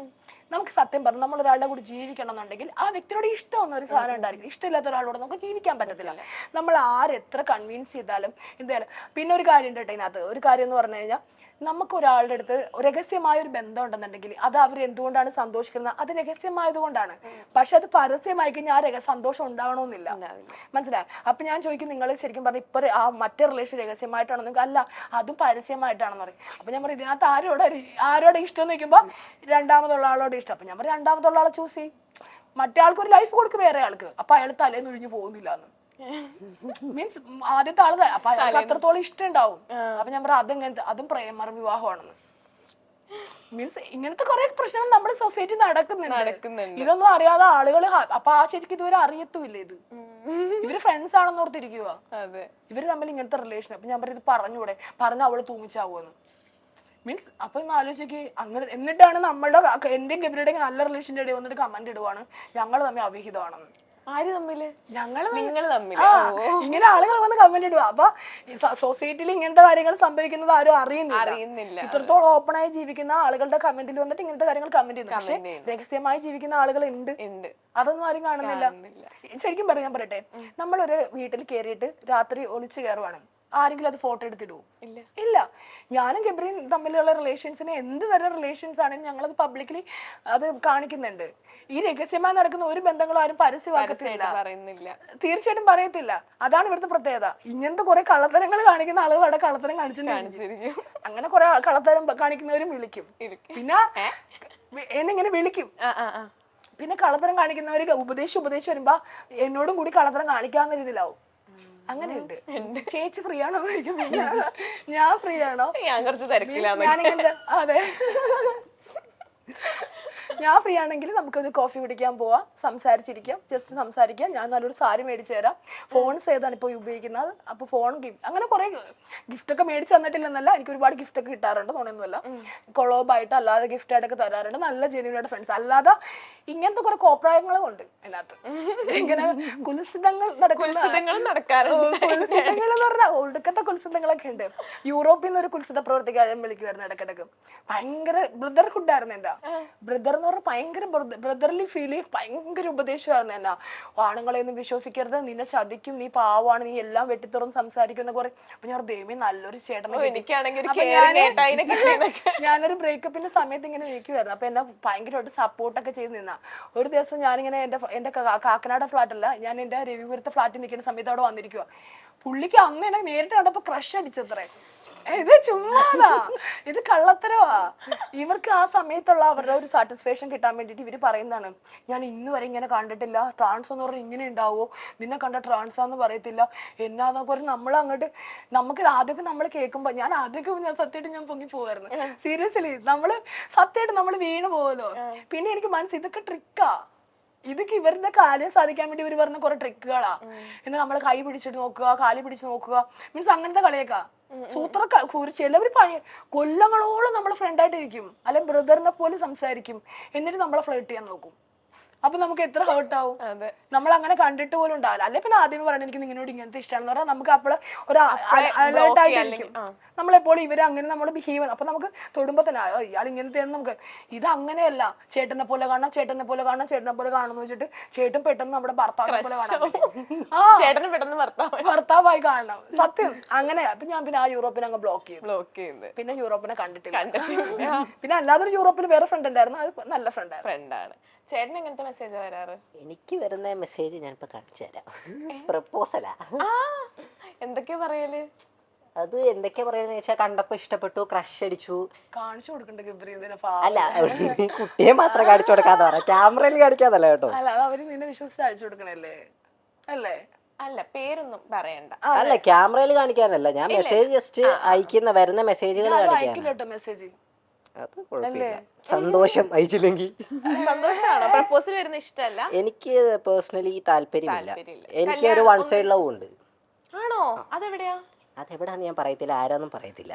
നമുക്ക് സത്യം പറഞ്ഞു നമ്മൾ ഒരാളുടെ കൂടെ ജീവിക്കണം എന്നുണ്ടെങ്കിൽ ആ വ്യക്തിയോട് ഇഷ്ടമൊന്നും ഒരു സാധനം ഉണ്ടായിരിക്കും. ഇഷ്ടമില്ലാത്ത ഒരാളോട് നമുക്ക് ജീവിക്കാൻ പറ്റത്തില്ല. നമ്മൾ ആരെത്ര കൺവിൻസ് ചെയ്താലും എന്തായാലും. പിന്നെ ഒരു കാര്യം ഉണ്ട് കേട്ടോ ഇതിനകത്ത്. ഒരു കാര്യം എന്ന് പറഞ്ഞു കഴിഞ്ഞാൽ നമുക്ക് ഒരാളുടെ അടുത്ത് രഹസ്യമായ ഒരു ബന്ധം ഉണ്ടെന്നുണ്ടെങ്കിൽ അത് അവർ എന്തുകൊണ്ടാണ് സന്തോഷിക്കുന്നത്, അത് രഹസ്യമായത് കൊണ്ടാണ്. പക്ഷെ അത് പരസ്യമായി കഴിഞ്ഞാൽ ആ സന്തോഷം ഉണ്ടാവണമെന്നില്ല. മനസ്സിലായി? അപ്പൊ ഞാൻ ചോദിക്കും നിങ്ങൾ ശരിക്കും പറഞ്ഞ ഇപ്പൊ ആ മറ്റേ റിലേഷൻ രഹസ്യമായിട്ടാണെന്നെങ്കിൽ അല്ല, അതും പരസ്യമായിട്ടാണെന്ന് പറയും. അപ്പൊ ഞാൻ പറയും ഇതിനകത്ത് ആരോടെ ഇഷ്ടം എന്ന് ചോദിക്കുമ്പോ രണ്ടാമതുള്ള ആളോട് ഇഷ്ടം. അപ്പൊ ഞാൻ പറയും രണ്ടാമതുള്ള ആളെ ചൂസ് ചെയ്യും. മറ്റേ ആൾക്ക് ഒരു ലൈഫ് കൊടുക്കും വേറെ ആൾക്ക്, അപ്പൊ അയാൾ തലേന്ന് ഒഴിഞ്ഞു പോകുന്നില്ല എന്ന് മീൻസ് ആദ്യത്തെ ആള് അപ്പൊ അയാൾക്ക് അത്രത്തോളം ഇഷ്ടം ഉണ്ടാവും. അപ്പൊ ഞാൻ പറയാം അതെങ്ങനത്തെ അതും പ്രേമർ വിവാഹമാണെന്ന്. മീൻസ് ഇങ്ങനത്തെ കുറെ പ്രശ്നങ്ങൾ നമ്മുടെ സൊസൈറ്റി നടക്കുന്നുണ്ട്. ഇതൊന്നും അറിയാതെ ആളുകൾ. അപ്പൊ ആ ചേച്ചിക്ക് ഇതുവരെ അറിയത്തുമില്ല ഇത്. ഇവര് ഫ്രണ്ട്സ് ആണെന്ന് ഓർത്തിരിക്കുക ഇവര് തമ്മിൽ ഇങ്ങനത്തെ റിലേഷൻ. അപ്പൊ ഞാൻ പറയും ഇത് പറഞ്ഞൂടെ, പറഞ്ഞ അവള് തൂങ്ങിച്ചാവുമെന്ന്. മീൻസ് അപ്പൊ ആലോചിക്ക് അങ്ങനെ. എന്നിട്ടാണ് നമ്മളുടെ എന്റെയും ഗബ്രിയുടെയും നല്ല റിലേഷന്റെ ഇടയിൽ വന്നിട്ട് കമന്റ് ഇടുവാണ് ഞങ്ങൾ തമ്മിൽ അവിഹിതമാണെന്ന്. ആര് തമ്മില്? നിങ്ങൾ തമ്മിൽ. ഇങ്ങനെ ആളുകൾ വന്ന് കമന്റ് ഇടുക. അപ്പൊ സൊസൈറ്റിയിൽ ഇങ്ങനത്തെ കാര്യങ്ങൾ സംഭവിക്കുന്നത് ആരും അറിയുന്നില്ല. ഇത്രത്തോളം ഓപ്പൺ ആയി ജീവിക്കുന്ന ആളുകളുടെ കമന്റിൽ വന്നിട്ട് ഇങ്ങനത്തെ കാര്യങ്ങൾ കമന്റ് ചെയ്യുന്നു. പക്ഷെ രഹസ്യമായി ജീവിക്കുന്ന ആളുകൾ ഉണ്ട്, അതൊന്നും ആരും കാണുന്നില്ല. ശരിക്കും ഞാൻ പറയട്ടെ, നമ്മളൊരു വീട്ടിൽ കയറിയിട്ട് രാത്രി ഒളിച്ചു കയറുവാണ്, ആരെങ്കിലും അത് ഫോട്ടോ എടുത്തിടുവോ? ഇല്ല. ഞാനും ഗബ്രിയും തമ്മിലുള്ള റിലേഷൻസിന് എന്ത് തരം റിലേഷൻസ് ആണെങ്കിലും ഞങ്ങളത് പബ്ലിക്കലി അത് കാണിക്കുന്നുണ്ട്. ഈ രഹസ്യമായി നടക്കുന്ന ഒരു ബന്ധങ്ങളും ആരും പരസ്യമാക്കത്തില്ല, തീർച്ചയായിട്ടും പറയത്തില്ല. അതാണ് ഇവിടുത്തെ പ്രത്യേകത. ഇങ്ങനത്തെ കുറെ കള്ളത്തരങ്ങൾ കാണിക്കുന്ന ആളുകൾ അവിടെ കള്ളത്തരം കാണിച്ചിട്ടുണ്ടായിരിക്കും. അങ്ങനെ കുറെ കള്ളത്തരം കാണിക്കുന്നവരും വിളിക്കും, പിന്നെ എന്നിങ്ങനെ വിളിക്കും. പിന്നെ കള്ളത്തരം കാണിക്കുന്നവര് ഉപദേശിച്ച് വരുമ്പോ എന്നോടും കൂടി കള്ളത്തരം കാണിക്കാവുന്ന രീതിയിലാവും. അങ്ങനെയുണ്ട്. ചേച്ചി ഫ്രീ ആണോ? ഞാൻ ഫ്രീ ആണോ? ഞാനിങ്ങനെ അതെ ഞാൻ ഫ്രീ ആണെങ്കിൽ നമുക്കൊരു കോഫി കുടിക്കാൻ പോവാം, സംസാരിച്ചിരിക്കാം, ജസ്റ്റ് സംസാരിക്കാം. ഞാൻ നല്ലൊരു സാരി മേടിച്ചു തരാം. ഫോൺസ് ഏതാണ് ഇപ്പോൾ ഉപയോഗിക്കുന്നത്, അപ്പൊ ഫോൺ അങ്ങനെ കുറെ ഗിഫ്റ്റ് ഒക്കെ മേടിച്ചു തന്നിട്ടില്ലെന്നല്ല, എനിക്ക് ഒരുപാട് ഗിഫ്റ്റ് ഒക്കെ കിട്ടാറുണ്ട്, തോന്നുന്നില്ല. കൊളോബായിട്ട് അല്ലാതെ ഗിഫ്റ്റ് ആയിട്ടൊക്കെ തരാറുണ്ട്. നല്ല ജെന്യൂനായിട്ട് ഫ്രണ്ട്സ്. അല്ലാതെ ഇങ്ങനത്തെ കുറെ കോപ്രായങ്ങളും ഉണ്ട് അതിനകത്ത്. ഇങ്ങനെ കുൽസിതങ്ങൾ എന്ന് പറഞ്ഞാൽ ഒടുക്കത്തെ കുൽസിതങ്ങളൊക്കെ ഉണ്ട്. യൂറോപ്പിൽ നിന്ന് ഒരു കുൽസിത പ്രവർത്തിക്കാൻ വിളിക്കുമായിരുന്നു ഇടക്കിടക്ക്. ഭയങ്കര ബ്രദർഹുഡ് ആയിരുന്നു എന്റെ ബ്രദർ എന്ന് പറഞ്ഞാൽ. ഭയങ്കര ബ്രദർലി ഫീൽ, ഭയങ്കര ഉപദേശമായിരുന്നു എന്നാ. ആണുങ്ങളെ ഒന്നും വിശ്വസിക്കരുത്, നിന്നെ ചതിക്കും, നീ പാവാണ്, നീ എല്ലാം വെട്ടിത്തുറന്ന് സംസാരിക്കുന്ന കുറെ. അപ്പൊ ഞാൻ ദൈവമേ നല്ലൊരു ചേട്ടനെ. ഞാനൊരു ബ്രേക്കപ്പിന്റെ സമയത്ത് ഇങ്ങനെ ഇരിക്കുവായിരുന്നു. അപ്പൊ എന്നെ ഭയങ്കരമായിട്ട് സപ്പോർട്ടൊക്കെ ചെയ്ത് നിന്ന. ഒരു ദിവസം ഞാനിങ്ങനെ എന്റെ കാക്കനാട് ഫ്ലാറ്റല്ല, ഞാൻ എന്റെ രവിപുരത്തെ ഫ്ലാറ്റിൽ നിൽക്കുന്ന സമയത്ത് അവിടെ വന്നിരിക്കുക. പുള്ളിക്ക് അന്ന് എന്നെ നേരിട്ട് കണ്ടപ്പോ ക്രഷ് അടിച്ചത്രേ. ഇത് ചുമ്മാതാ, ഇത് കള്ളത്തരവാ. ഇവർക്ക് ആ സമയത്തുള്ള അവരുടെ ഒരു സാറ്റിസ്ഫാക്ഷൻ കിട്ടാൻ വേണ്ടിട്ട് ഇവര് പറയുന്നതാണ്, ഞാൻ ഇന്ന് വരെ ഇങ്ങനെ കണ്ടിട്ടില്ല, ട്രാൻസ് എന്ന് പറഞ്ഞാൽ ഇങ്ങനെ ഉണ്ടാവോ, നിന്നെ കണ്ട ട്രാൻസാന്ന് പറയത്തില്ല എന്നാന്നൊക്കെ പറഞ്ഞ് നമ്മളങ്ങോട്ട്. നമുക്ക് ആദ്യമൊക്കെ നമ്മൾ കേൾക്കുമ്പോ ഞാൻ സത്യമായിട്ട് ഞാൻ പൊങ്ങി പോവായിരുന്നു. സീരിയസ്ലി നമ്മള് സത്യമായിട്ട് നമ്മൾ വീണ് പോവല്ലോ. പിന്നെ എനിക്ക് മനസ്സിൽ ഇതൊക്കെ ട്രിക്കാ, ഇതൊക്കെ ഇവരുടെ കാര്യം സാധിക്കാൻ വേണ്ടി ഇവർ പറഞ്ഞ കുറെ ട്രിക്കുകളാ. എന്നാൽ നമ്മള് കൈ പിടിച്ചിട്ട് നോക്കുക, കാലി പിടിച്ച് നോക്കുക, മീൻസ് അങ്ങനത്തെ കളിയൊക്കെ. ചിലവര് കൊല്ലങ്ങളോളം നമ്മള് ഫ്രണ്ടായിട്ടിരിക്കും, അല്ലെ ബ്രദറിനെ പോലെ സംസാരിക്കും, എന്നിട്ട് നമ്മളെ ഫ്ലേർട്ട് ചെയ്യാൻ നോക്കും. അപ്പൊ നമുക്ക് എത്ര ഹേർട്ട് ആവും. നമ്മൾ അങ്ങനെ കണ്ടിട്ട് പോലും ഉണ്ടാവില്ല. അല്ലെ പിന്നെ ആദ്യമേ പറയണ എനിക്ക് നിങ്ങളോട് ഇങ്ങനത്തെ ഇഷ്ടമാണെന്ന് പറഞ്ഞാൽ നമുക്ക് അപ്പോൾ ഒരു അലേർട്ട് ആയിട്ടിരിക്കും. നമ്മളെപ്പോഴും ഇവര് അങ്ങനെ നമ്മൾ ബിഹേവ്. അപ്പൊ നമുക്ക് തൊടുമ്പോ തന്നെ ഇയാൾ ഇങ്ങനത്തെയാണ് നമുക്ക്. ഇത് അങ്ങനെയല്ല, ചേട്ടനെ പോലെ കാണാം, ചേട്ടനെ പോലെ കാണാം, ചേട്ടനെ പോലെ കാണുന്നു വെച്ചിട്ട് ചേട്ടൻ പെട്ടെന്ന് നമ്മുടെ ഭർത്താവിനെ പോലെ കാണാം, ഭർത്താവായി കാണണം. സത്യം അങ്ങനെ. അപ്പൊ ഞാൻ പിന്നെ ആ യൂറോപ്പിനെ അങ്ങ് ബ്ലോക്ക് ചെയ്തു. പിന്നെ യൂറോപ്പിനെ കണ്ടിട്ടില്ല. പിന്നെ അല്ലാതൊരു യൂറോപ്പിൽ വേറെ ഫ്രണ്ട് ഉണ്ടായിരുന്നു, അത് നല്ല ഫ്രണ്ടാണ്. ചേട്ടൻ എങ്ങനത്തെ മെസ്സേജ് വരാറ്? എനിക്ക് വരുന്ന മെസ്സേജ് ഞാനിപ്പോ കാണിച്ചു തരാം. പ്രപ്പോസലാ. എന്തൊക്കെയാ പറയല്? അത് എന്തൊക്കെയാ പറയുന്നത് വെച്ചാൽ കണ്ടപ്പോ ഇഷ്ടപ്പെട്ടു, ക്രഷ് അടിച്ചു. കാണിച്ചു കൊടുക്കണ്ട ഗബ്രി എന്തിനാ അല്ല കുട്ടിയെ മാത്രം കാണിച്ചു കൊടുക്കാന്ന് പറയാം, ക്യാമറയിൽ കാണിക്കാതല്ല കേട്ടോ. അല്ല അത് അവര് നിന്നെ വിശ്വസിച്ച് അയച്ചു കൊടുക്കണല്ലേ അല്ലേ? അല്ല പേരൊന്നും പറയണ്ട. അല്ല ക്യാമറയിൽ കാണിക്കാനല്ല, ഞാൻ മെസ്സേജ് ജസ്റ്റ് അയക്കുന്ന വരുന്ന മെസ്സേജുകൾ കാണിക്കാൻ. അയക്കില്ലോട്ടോ മെസ്സേജ്. അത് കുഴപ്പമില്ല, സന്തോഷം അയച്ചില്ലെങ്കിൽ. സന്തോഷമാണോ? പ്രപ്പോസൽ വരുന്ന ഇഷ്ടമല്ല? എനിക്ക് പേഴ്സണലി താല്പര്യമില്ല. താല്പര്യമില്ല. എനിക്ക് ഒരു വൺ സൈഡ് ലവ് ഉണ്ട്. ആണോ? അതെവിടെയാ? അതെവിടാന്ന് ഞാൻ പറയത്തില്ല, ആരാന്നും പറയത്തില്ല.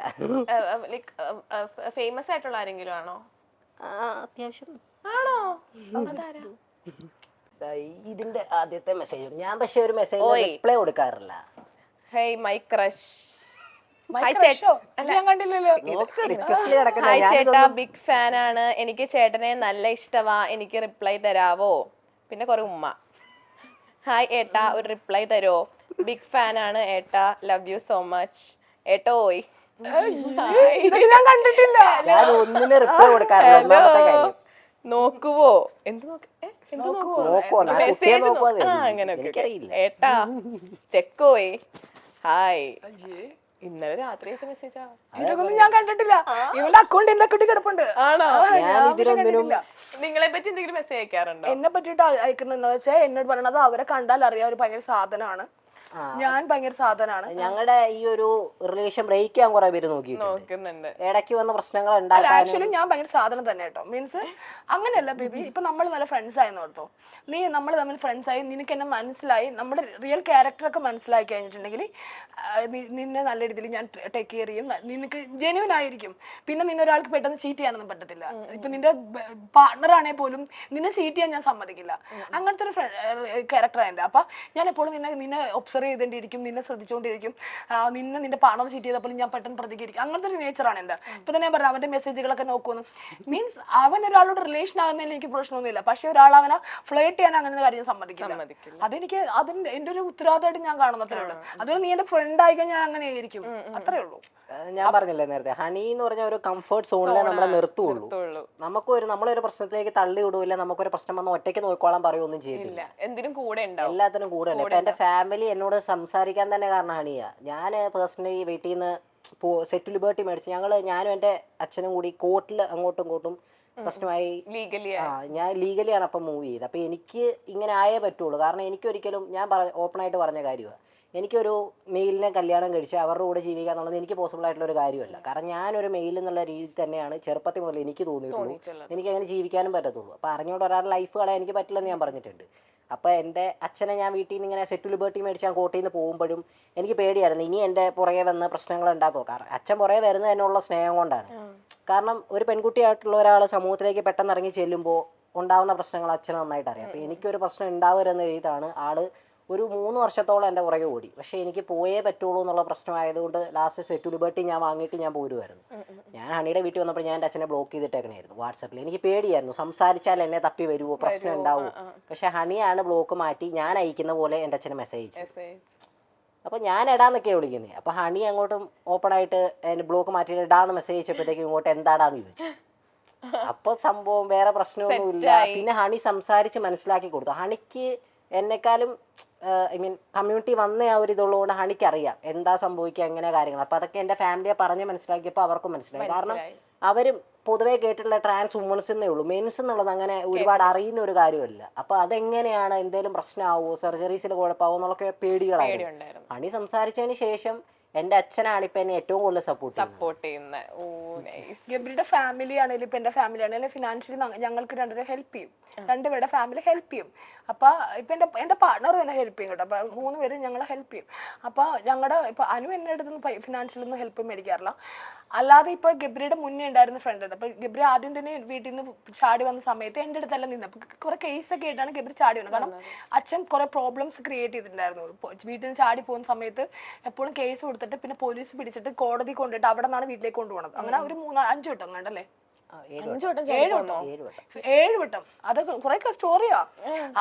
ഫേമസ് ആയിട്ടുള്ള ആരെങ്കിലും ആണോ? അത്യാവശ്യം. ആണോ? അതാരാ? ഇതിന്റെ ആദ്യത്തെ മെസ്സേജ് ഞാൻ പക്ഷെ ഒരു മെസ്സേജ് ഓയ്. റിപ്ലൈ കൊടുക്കാറില്ല. Hey my crush. ഹായ് ചേട്ടോ, ഞാൻ കണ്ടില്ലല്ലോ. നോക്ക് റിക്വസ്റ്റിൽ കിടക്കുന്ന ഹായ് ചേട്ടാ, ഞാനിതൊന്നും- ബിഗ് ഫാൻ ആണ്, എനിക്ക് ചേട്ടനെ നല്ല ഇഷ്ടമാ, എനിക്ക് റിപ്ലൈ തരാവോ? പിന്നെ കുറെ ഉമ്മ. ഹായ് ഏട്ടാ, ഒരു റിപ്ലൈ തരോ? ബിഗ് ഫാൻ ആണ് ഏട്ടാ, ലവ് യു സോ മച്ച് ഏട്ടോയ്. ഇതൊക്കെ ഞാൻ കണ്ടിട്ടില്ല. ഞാൻ ഒന്നിനും റിപ്ലൈ കൊടുക്കാറില്ല. ഒന്നാമത്തെ കാര്യം നോക്കുവോ? എന്ത് നോക്ക്? എന്ത് നോക്കുവോ? നോക്കുവോ? ഞാൻ കുട്ടിയെ മെസ്സേജ് നോക്കുവോ? അങ്ങനെ എനിക്കറിയില്ല. ഏട്ടാ ചെക്കോയ് ഹായ്. അയ്യേ, ഇന്നലെ രാത്രി അയച്ച മെസ്സേജാ. ഇതൊക്കെ ഒന്നും ഞാൻ കണ്ടിട്ടില്ല. ഇവന്റെ അക്കൗണ്ട് എന്നെ കുട്ടി കിടപ്പുണ്ട്. ആണോ? ഞാൻ ഇതിലൊന്നിനും നിങ്ങളെ പറ്റി എന്തെങ്കിലും മെസ്സേജ് അയക്കാറുണ്ടോ? എന്നെ പറ്റിട്ട് അയക്കുന്ന വെച്ചാൽ എന്നോട് പറയണത് അവരെ കണ്ടാൽ അറിയാം ഒരു ഭയങ്കര സാധനമാണ്, ഞാൻ ഭയങ്കര സാധനമാണ്. ഞങ്ങളുടെ ഈ ഒരു റിലേഷൻ ബ്രേക്ക് ചെയ്യാൻ കുറെ പേര് നോക്കിയിട്ടുണ്ട്. നോക്കുന്നുണ്ട്. ഇടയ്ക്ക് വന്ന പ്രശ്നങ്ങൾ അല്ല ഉണ്ടാക്കാനും. ആക്ച്വലി ഞാൻ ഭയങ്കര സാധനം തന്നെ കേട്ടോ. മീൻസ് അങ്ങനെയല്ല ബേബി, ഇപ്പൊ നമ്മൾ നല്ല ഫ്രണ്ട്സ് ആയെന്ന് ഓർത്തോ, നമ്മൾ തമ്മിൽ ഫ്രണ്ട്സ് ആയി, നിനക്ക് എന്നെ മനസ്സിലായി, നമ്മുടെ റിയൽ ക്യാരക്ടറൊക്കെ മനസ്സിലാക്കി കഴിഞ്ഞിട്ടുണ്ടെങ്കിൽ നിന്നെ നല്ല രീതിയിൽ ഞാൻ ടേക്ക് കെയർ ചെയ്യും, നിനക്ക് ജെന്യൂൻ ആയിരിക്കും. പിന്നെ നിന്നെ ഒരാൾക്ക് പെട്ടെന്ന് ചീറ്റ് ചെയ്യാനൊന്നും പറ്റത്തില്ല. ഇപ്പൊ നിന്റെ പാർട്ണർ ആണെങ്കിൽ പോലും നിന്നെ ചീറ്റ് ചെയ്യാൻ ഞാൻ സമ്മതിക്കില്ല. അങ്ങനത്തെ ഒരു ക്യാരക്ടറാണ് എൻ്റെ. അപ്പൊ ഞാൻ എപ്പോഴും നിന്നെ ഒബ്സർവ് ചെയ്തോണ്ടിരിക്കും, നിന്നെ ശ്രദ്ധിച്ചുകൊണ്ടിരിക്കും. നിന്റെ പാർട്ണർ ചീറ്റ് ചെയ്തപ്പോഴും ഞാൻ പെട്ടെന്ന് പ്രതികരിക്കും. അങ്ങനത്തെ ഒരു നേച്ചറാണ് എൻ്റെ. ഇപ്പൊ തന്നെ ഞാൻ പറഞ്ഞു അവന്റെ മെസ്സേജുകളൊക്കെ നോക്കുമെന്ന്. മീൻസ് അവൻ ഒരാളോട് റിലേഷൻ ആകുന്നതിൽ എനിക്ക് പ്രശ്നമൊന്നുമില്ല, പക്ഷെ ഒരാൾ അവനെ ഫ്ലേട്ട് ചെയ്യാൻ അങ്ങനെ കാര്യം സമ്മതിക്കില്ല. അതെനിക്ക് അതിന്റെ എന്റെ ഒരു ഉത്തരവാദിത്തമായിട്ട് ഞാൻ കാണുന്നത്രേ ഉള്ളൂ. അതുപോലെ നീ എന്റെ ഫ്രണ്ട് ആയിക്കാൻ ഞാൻ അങ്ങനെ ആയിരിക്കും, അത്രേ ഉള്ളൂ. ഞാൻ പറഞ്ഞില്ലേ നേരത്തെ, ഹണി എന്ന് പറഞ്ഞ ഒരു കംഫർട്ട് സോണിലെ നമ്മളെ നിർത്തുള്ളൂ. നമ്മളൊരു പ്രശ്നത്തിലേക്ക് തള്ളി വിടൂല, നമുക്കൊരു പ്രശ്നം വന്ന് ഒറ്റയ്ക്ക് നോക്കിക്കോളാൻ പറയുകയൊന്നും ചെയ്യില്ല. എന്തിനും കൂടെ ഉണ്ടാവും, എല്ലാത്തിനും കൂടെ ഉണ്ട്. ഇപ്പൊ എന്റെ ഫാമിലി എന്നോട് സംസാരിക്കാൻ തന്നെ കാരണം ഹണിയാ. ഞാൻ പേഴ്സണലി വീട്ടിൽ നിന്ന് സെറ്റ് ലിബർട്ടി മേടിച്ച് ഞാനും എന്റെ അച്ഛനും കൂടി കോർട്ടിൽ അങ്ങോട്ടും ഇങ്ങോട്ടും പ്രശ്നമായി. ഞാൻ ലീഗലിയാണ് അപ്പം മൂവ് ചെയ്തത്. അപ്പൊ എനിക്ക് ഇങ്ങനെ ആയേ പറ്റുള്ളൂ. കാരണം എനിക്കൊരിക്കലും ഞാൻ ഓപ്പൺ ആയിട്ട് പറഞ്ഞ കാര്യമാണ്, എനിക്കൊരു മെയിലിനെ കല്യാണം കഴിച്ച് അവരുടെ കൂടെ ജീവിക്കുക എന്നുള്ളത് എനിക്ക് പോസിബിൾ ആയിട്ടുള്ള ഒരു കാര്യമല്ല. കാരണം ഞാനൊരു മെയിൽ എന്നുള്ള രീതിയിൽ തന്നെയാണ് ചെറുപ്പത്തിൽ മുതൽ എനിക്ക് തോന്നിയിട്ടുള്ളൂ, എനിക്ക് അങ്ങനെ ജീവിക്കാനും പറ്റത്തുള്ളൂ. അപ്പോൾ അറിഞ്ഞുകൊണ്ട് ഒരാളുടെ ലൈഫ് കളയാൻ എനിക്ക് പറ്റില്ലെന്ന് ഞാൻ പറഞ്ഞിട്ടുണ്ട്. അപ്പോൾ എൻ്റെ അച്ഛനെ ഞാൻ വീട്ടിൽ നിന്ന് ഇങ്ങനെ സെറ്റ് ലിബർട്ടി മേടിച്ച് ഞാൻ കോട്ടയിൽ നിന്ന് പോകുമ്പോഴും എനിക്ക് പേടിയായിരുന്നു ഇനി എൻ്റെ പുറകെ വന്ന് പ്രശ്നങ്ങൾ ഉണ്ടാക്കുമോ. കാരണം അച്ഛൻ പുറകെ വരുന്നത് തന്നെയുള്ള സ്നേഹം കൊണ്ടാണ്. കാരണം ഒരു പെൺകുട്ടിയായിട്ടുള്ള ഒരാൾ സമൂഹത്തിലേക്ക് പെട്ടെന്ന് ഇറങ്ങി ചെല്ലുമ്പോൾ ഉണ്ടാകുന്ന പ്രശ്നങ്ങൾ അച്ഛന് നന്നായിട്ട് അറിയാം. അപ്പോൾ എനിക്കൊരു പ്രശ്നം ഉണ്ടാവരുന്ന രീതിയിലാണ് ആള് ഒരു 3 വർഷത്തോളം എൻ്റെ പുറകെ ഓടി. പക്ഷേ എനിക്ക് പോയേ പറ്റുള്ളൂ എന്നുള്ള പ്രശ്നമായതുകൊണ്ട് ലാസ്റ്റ് സെറ്റ് ലിബർട്ടി ഞാൻ വാങ്ങിയിട്ട് ഞാൻ പോരുമായിരുന്നു. ഞാൻ ഹണിയുടെ വീട്ടിൽ വന്നപ്പോൾ ഞാൻ എൻ്റെ അച്ഛനെ ബ്ലോക്ക് ചെയ്തിട്ടേക്കണായിരുന്നു വാട്സാപ്പിൽ. എനിക്ക് പേടിയായിരുന്നു സംസാരിച്ചാൽ എന്നെ തപ്പി വരുമോ, പ്രശ്നം ഉണ്ടാവുമോ. പക്ഷെ ഹണിയാണ് ബ്ലോക്ക് മാറ്റി ഞാൻ അയക്കുന്ന പോലെ എൻ്റെ അച്ഛനെ മെസ്സേജ്. അപ്പോൾ ഞാൻ ഇടാന്നൊക്കെയാണ് വിളിക്കുന്നത്. അപ്പോൾ ഹണി അങ്ങോട്ടും ഓപ്പണായിട്ട് എൻ്റെ ബ്ലോക്ക് മാറ്റിയിട്ട് ഇടാന്ന് മെസ്സേജ് അയച്ചപ്പോഴത്തേക്കും ഇങ്ങോട്ട് എന്താടാന്ന് ചോദിച്ചു. അപ്പോൾ സംഭവം വേറെ പ്രശ്നമൊന്നുമില്ല. പിന്നെ ഹണി സംസാരിച്ച് മനസ്സിലാക്കി കൊടുത്തു. ഹണിക്ക് എന്നെക്കാളും ഐ മീൻ കമ്മ്യൂണിറ്റി വന്ന ആ ഒരു ഇതുള്ളതുകൊണ്ട് ഹണിക്ക് അറിയാം എന്താ സംഭവിക്കുക എങ്ങനെ കാര്യങ്ങൾ. അപ്പോൾ അതൊക്കെ എൻ്റെ ഫാമിലിയെ പറഞ്ഞ് മനസ്സിലാക്കിയപ്പോൾ അവർക്കും മനസ്സിലായി. കാരണം അവരും പൊതുവേ കേട്ടിട്ടുള്ള ട്രാൻസ് വുമൺസ് എന്നേ ഉള്ളൂ, മെൻസ് എന്നുള്ളത് അങ്ങനെ ഒരുപാട് അറിയുന്ന ഒരു കാര്യമല്ല. അപ്പോൾ അതെങ്ങനെയാണ് എന്തെങ്കിലും പ്രശ്നമാവോ, സർജറീസിൽ കുഴപ്പമാവോ എന്നുള്ളൊക്കെ പേടികളായിരുന്നു. ഹണി സംസാരിച്ചതിന് ശേഷം എൻ്റെ അച്ഛനാണ് ഇപ്പൊ എന്നെ ഏറ്റവും കൂടുതൽ സപ്പോർട്ട് ചെയ്യുന്നത്. ഗബ്രിയുടെ ഫാമിലി ആണെങ്കിലും ഇപ്പൊ എന്റെ ഫാമിലി ആണെങ്കിലും ഫിനാൻഷ്യലി ഞങ്ങൾക്ക് രണ്ടുപേരും ഹെൽപ്പ് ചെയ്യും, രണ്ടുപേരുടെ ഫാമിലി ഹെൽപ്പ് ചെയ്യും. അപ്പൊ ഇപ്പൊ എന്റെ പാർട്ണർ തന്നെ ഹെൽപ്പ് ചെയ്യും കേട്ടോ. അപ്പൊ 3 പേരും ഞങ്ങളെ ഹെൽപ്പ് ചെയ്യും. അപ്പൊ ഞങ്ങളുടെ ഇപ്പൊ അനു എന്നെ അടുത്തൊന്നും ഫിനാൻഷ്യലൊന്നും ഹെൽപ്പ് മേടിക്കാറില്ല. അല്ലാതെ ഇപ്പൊ ഗബ്രിയുടെ മുന്നേ ഉണ്ടായിരുന്ന ഫ്രണ്ട് ഉണ്ട്. അപ്പൊ ഗബ്രി ആദ്യം തന്നെ വീട്ടിൽ നിന്ന് ചാടി വന്ന സമയത്ത് എന്റെ അടുത്തെല്ലാം നിന്ന് അപ്പൊ കുറെ കേസൊക്കെ ആയിട്ടാണ് ഗബ്രി ചാടി വന്നത്. കാരണം അച്ഛൻ കുറെ പ്രോബ്ലംസ് ക്രിയേറ്റ് ചെയ്തിട്ടുണ്ടായിരുന്നു. വീട്ടിൽ നിന്ന് ചാടി പോകുന്ന സമയത്ത് എപ്പോഴും കേസ് കൊടുത്തിട്ട് പിന്നെ പോലീസ് പിടിച്ചിട്ട് കോടതി കൊണ്ടിട്ട് അവിടെ നിന്നാണ് വീട്ടിലേക്ക് കൊണ്ടുപോകുന്നത്. അങ്ങനെ ഒരു 3-5 വട്ടം കണ്ടല്ലേ 5 വട്ടം 7 ചാടിപ്പോന്നോ? വട്ടം 7 വട്ടം അത് കുറെ സ്റ്റോറിയാ.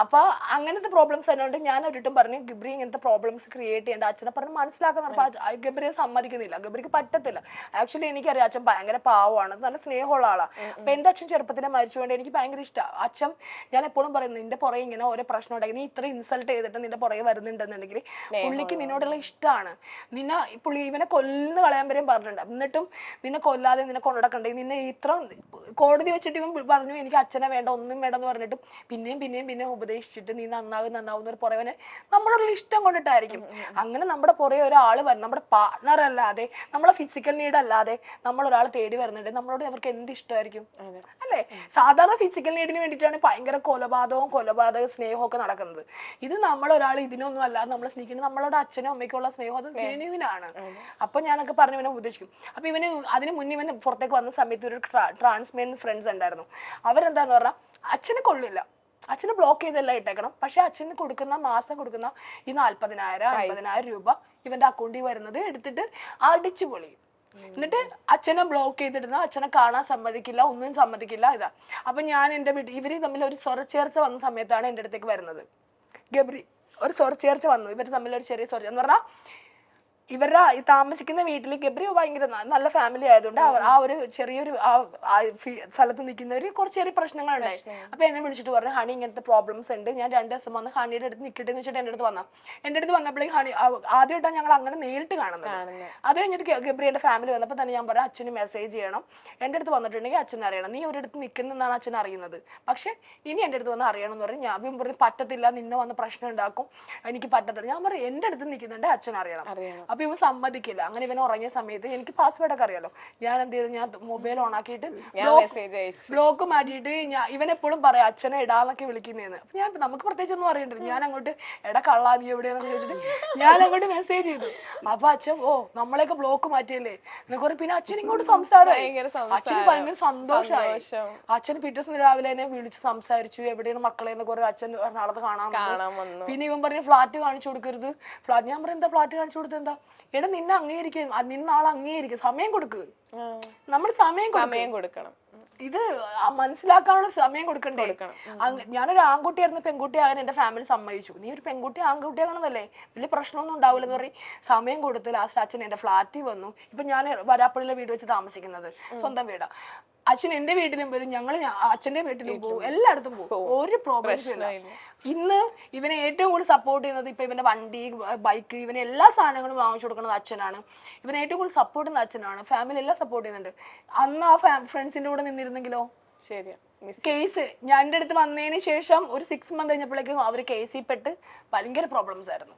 അപ്പൊ അങ്ങനത്തെ പ്രോബ്ലംസ് ആയതുകൊണ്ട് ഞാൻ ഒരിട്ടും പറഞ്ഞു ഗബ്രി ഇങ്ങനത്തെ പ്രോബ്ലംസ് ക്രിയേറ്റ് ചെയ്യേണ്ട അച്ഛനെ പറഞ്ഞ് മനസ്സിലാക്കുന്ന ഗബ്രിയെ സമ്മതിക്കുന്നില്ല, ഗബ്രിക്ക് പറ്റത്തില്ല. ആക്ച്വലി എനിക്കറിയാം അച്ഛൻ ഭയങ്കര പാവമാണ്, നല്ല സ്നേഹമുള്ള ആളാ. അപ്പൊ എന്റെ അച്ഛൻ ചെറുപ്പത്തിലെ മരിച്ചുകൊണ്ട് എനിക്ക് ഭയങ്കര ഇഷ്ടമാണ് അച്ഛൻ. ഞാൻ എപ്പോഴും പറയുന്നു നിന്റെ പുറകെ ഇങ്ങനെ ഓരോ പ്രശ്നം ഉണ്ടാക്കി നീ ഇത്ര ഇൻസൾട്ട് ചെയ്തിട്ട് നിന്റെ പുറകെ വരുന്നുണ്ടെന്നുണ്ടെങ്കിൽ പുള്ളിക്ക് നിന്നോടുള്ള ഇഷ്ടമാണ്. നിന്നെ പുള്ളി ഇവനെ കൊല്ലുന്ന കളയാൻ വരെയും പറഞ്ഞിട്ടുണ്ട്. എന്നിട്ടും നിന്നെ കൊല്ലാതെ നിന്നെ കൊണ്ടുനടക്കണ്ടേ, നിന്നെ ഇത്ര കോടതി വെച്ചിട്ട് ഇവൻ പറഞ്ഞു എനിക്ക് അച്ഛനെ വേണ്ട ഒന്നും വേണ്ടെന്ന് പറഞ്ഞിട്ടും പിന്നെയും ഉപദേശിച്ചിട്ട് നീ നന്നാവുന്ന ഒരു പുറവനെ നമ്മളോടുള്ള ഇഷ്ടം കൊണ്ടിട്ടായിരിക്കും. അങ്ങനെ നമ്മുടെ പുറകെ ഒരാൾ വരണം, നമ്മുടെ പാർട്ട്ണർ അല്ലാതെ നമ്മളെ ഫിസിക്കൽ നീഡ് അല്ലാതെ നമ്മളൊരാൾ തേടി വരുന്നുണ്ട്, നമ്മളോട് അവർക്ക് എന്ത് ഇഷ്ടമായിരിക്കും അല്ലേ? സാധാരണ ഫിസിക്കൽ നീഡിന് വേണ്ടിയിട്ടാണ് ഭയങ്കര കൊലപാതക സ്നേഹവും ഒക്കെ നടക്കുന്നത്. ഇത് നമ്മളൊരാൾ ഇതിനൊന്നും അല്ലാതെ നമ്മളെ സ്നേഹിക്കുന്നത് നമ്മളോട് അച്ഛനും അമ്മയ്ക്കുള്ള സ്നേഹം അത് ജെന്യുവിനാണ്. അപ്പൊ ഞാനൊക്കെ പറഞ്ഞു ഇവനെ ഉപദേശിക്കും. അപ്പൊ ഇവന് അതിന് മുന്നേ ഇവൻ പുറത്തേക്ക് വന്ന സമയത്ത് ഒരു ട്രാൻസ്മെൻ ഫ്രണ്ട്സ് ഉണ്ടായിരുന്നു. അവരെന്താന്ന് പറഞ്ഞാൽ അച്ഛനെ കൊള്ളില്ല, അച്ഛന് ബ്ലോക്ക് ചെയ്തെല്ലാം ഇട്ടേക്കണം, പക്ഷെ അച്ഛന് മാസം കൊടുക്കുന്ന ഈ 40,000-50,000 രൂപ ഇവന്റെ അക്കൗണ്ടിൽ വരുന്നത് എടുത്തിട്ട് അടിച്ചു പൊളിയും. എന്നിട്ട് അച്ഛനെ ബ്ലോക്ക് ചെയ്തിടുന്ന, അച്ഛനെ കാണാൻ സമ്മതിക്കില്ല, ഒന്നും സമ്മതിക്കില്ല. ഇതാ അപ്പൊ ഞാൻ എന്റെ വീട്ടിൽ ഇവര് തമ്മിൽ ഒരു സ്വരച്ചേർച്ച വന്ന സമയത്താണ് എന്റെ അടുത്തേക്ക് വരുന്നത്. ഗബ്രി ഒരു സ്വരച്ചേർച്ച വന്നു, ഇവർ തമ്മിൽ ഒരു ചെറിയ സ്വരച്ച എന്ന് പറഞ്ഞാൽ ഇവരുടെ ഈ താമസിക്കുന്ന വീട്ടിൽ ഗബ്രി ഭയങ്കര നല്ല ഫാമിലി ആയതുകൊണ്ട് ആ ഒരു ചെറിയൊരു സ്ഥലത്ത് നിൽക്കുന്നവര് കുറച്ച് ചെറിയ പ്രശ്നങ്ങളുണ്ടായി. അപ്പൊ എന്നെ വിളിച്ചിട്ട് പറഞ്ഞു ഹണി ഇങ്ങനത്തെ പ്രോബ്ലംസ് ഉണ്ട്, ഞാൻ 2 ദിവസം വന്ന് ഹണിയുടെ അടുത്ത് നിൽക്കട്ടെ എന്ന് വെച്ചിട്ട് എന്റെ അടുത്ത് വന്നപ്പോഴേക്കും ഹണി ആദ്യമായിട്ടാണ് ഞങ്ങൾ അങ്ങനെ നേരിട്ട് കാണുന്നത്. അത് കഴിഞ്ഞിട്ട് ഗബ്രിയുടെ ഫാമിലി വന്നപ്പോൾ തന്നെ ഞാൻ പറഞ്ഞു അച്ഛന് മെസ്സേജ് ചെയ്യണം, എന്റെ അടുത്ത് വന്നിട്ടുണ്ടെങ്കിൽ അച്ഛൻ അറിയണം, നീ ഒരിടത്ത് നിൽക്കുന്നതാണ് അച്ഛൻ അറിയുന്നത്, പക്ഷെ ഇനി എന്റെ അടുത്ത് വന്ന് അറിയണം എന്ന് പറഞ്ഞു. ഞാൻ പറഞ്ഞു പറ്റത്തില്ല, നിന്നെ വന്ന് പ്രശ്നം ഉണ്ടാക്കും, എനിക്ക് പറ്റത്തില്ല. ഞാൻ പറഞ്ഞു എന്റെ അടുത്ത് നിൽക്കുന്നുണ്ട് അച്ഛൻ അറിയണം. അപ്പൊ ഇവൻ സമ്മതിക്കില്ല. അങ്ങനെ ഇവൻ ഉറങ്ങിയ സമയത്ത് എനിക്ക് പാസ്വേഡ് ഒക്കെ അറിയാലോ, ഞാൻ എന്ത് ചെയ്തു, ഞാൻ മൊബൈൽ ഓൺ ആക്കിയിട്ട് ബ്ലോക്ക് മാറ്റിയിട്ട് ഇവൻ എപ്പോഴും പറയാം അച്ഛനെ ഇടാന്നൊക്കെ വിളിക്കുന്നതെന്ന്. അപ്പൊ ഞാൻ നമുക്ക് പ്രത്യേകിച്ച് ഒന്നും അറിയണ്ടില്ല, ഞാൻ അങ്ങോട്ട് കള്ളാ നീ എവിടെയാന്നൊക്കെ ചോദിച്ചിട്ട് ഞാൻ അങ്ങോട്ട് മെസ്സേജ് ചെയ്തു. അപ്പൊ അച്ഛൻ നമ്മളെയൊക്കെ ബ്ലോക്ക് മാറ്റിയല്ലേ എന്നൊക്കെ പറയും. പിന്നെ അച്ഛൻ ഇങ്ങോട്ട് സംസാരമായി, അച്ഛന് ഭയങ്കര സന്തോഷമായി. അച്ഛൻ പിറ്റേ ദിവസം രാവിലെ എന്നെ വിളിച്ച് സംസാരിച്ചു, എവിടെയാണ് മക്കളെ എന്നൊക്കെ പറയും. അച്ഛൻ എറണാകുളത്ത് കാണാൻ വന്നു. പിന്നെ ഇവൻ പറഞ്ഞ ഫ്ലാറ്റ് കാണിച്ചു കൊടുക്കരുത്, ഫ്ലാറ്റ്. ഞാൻ പറയാം എന്താ ഫ്ലാറ്റ് കാണിച്ചു കൊടുത്തത്, എന്താ നിന്നെ അംഗീകരിക്കും, നിന്നാളെ അംഗീകരിക്കും, സമയം കൊടുക്കുക, നമ്മൾ സമയം കൊടുക്കണം. ഇത് മനസ്സിലാക്കാനുള്ള സമയം കൊടുക്കണ്ടേ? ഞാനൊരു ആൺകുട്ടിയായിരുന്നു പെൺകുട്ടിയാകാൻ എന്റെ ഫാമിലി സമ്മതിച്ചു. നീ ഒരു പെൺകുട്ടി ആൺകുട്ടിയാകണമെന്നല്ലേ, വലിയ പ്രശ്നമൊന്നും ഉണ്ടാവില്ലെന്ന് പറയും. സമയം കൊടുത്ത് ലാസ്റ്റ് അച്ഛൻ എന്റെ ഫ്ലാറ്റിൽ വന്നു. ഇപ്പൊ ഞാൻ വരാപ്പള്ളിയിലെ വീട് വെച്ച് താമസിക്കുന്നത്, സ്വന്തം വീടാ. അച്ഛൻ എന്റെ വീട്ടിലും വരും, ഞങ്ങൾ അച്ഛന്റെ വീട്ടിലും പോകും, എല്ലായിടത്തും പോകും, ഒരു പ്രോബ്ലംസും ഇല്ല. ഇന്ന് ഇവനെ ഏറ്റവും കൂടുതൽ സപ്പോർട്ട് ചെയ്യുന്നത് ഇപ്പൊ ഇവന്റെ വണ്ടി, ബൈക്ക്, ഇവന് എല്ലാ സാധനങ്ങളും വാങ്ങിച്ചു കൊടുക്കുന്നത് അച്ഛനാണ്. ഇവനെ ഏറ്റവും കൂടുതൽ സപ്പോർട്ട് ചെയ്യുന്ന അച്ഛനാണ്. ഫാമിലി എല്ലാം സപ്പോർട്ട് ചെയ്യുന്നുണ്ട്. അന്ന് ആ ഫ്രണ്ട്സിന്റെ കൂടെ നിന്നിരുന്നെങ്കിലോ ശരിയാ. കേസ് ഞാൻ എന്റെ അടുത്ത് വന്നതിന് ശേഷം ഒരു 6 months കഴിഞ്ഞപ്പോഴേക്കും അവര് കേസിൽ പെട്ട് ഭയങ്കര പ്രോബ്ലംസ് ആയിരുന്നു.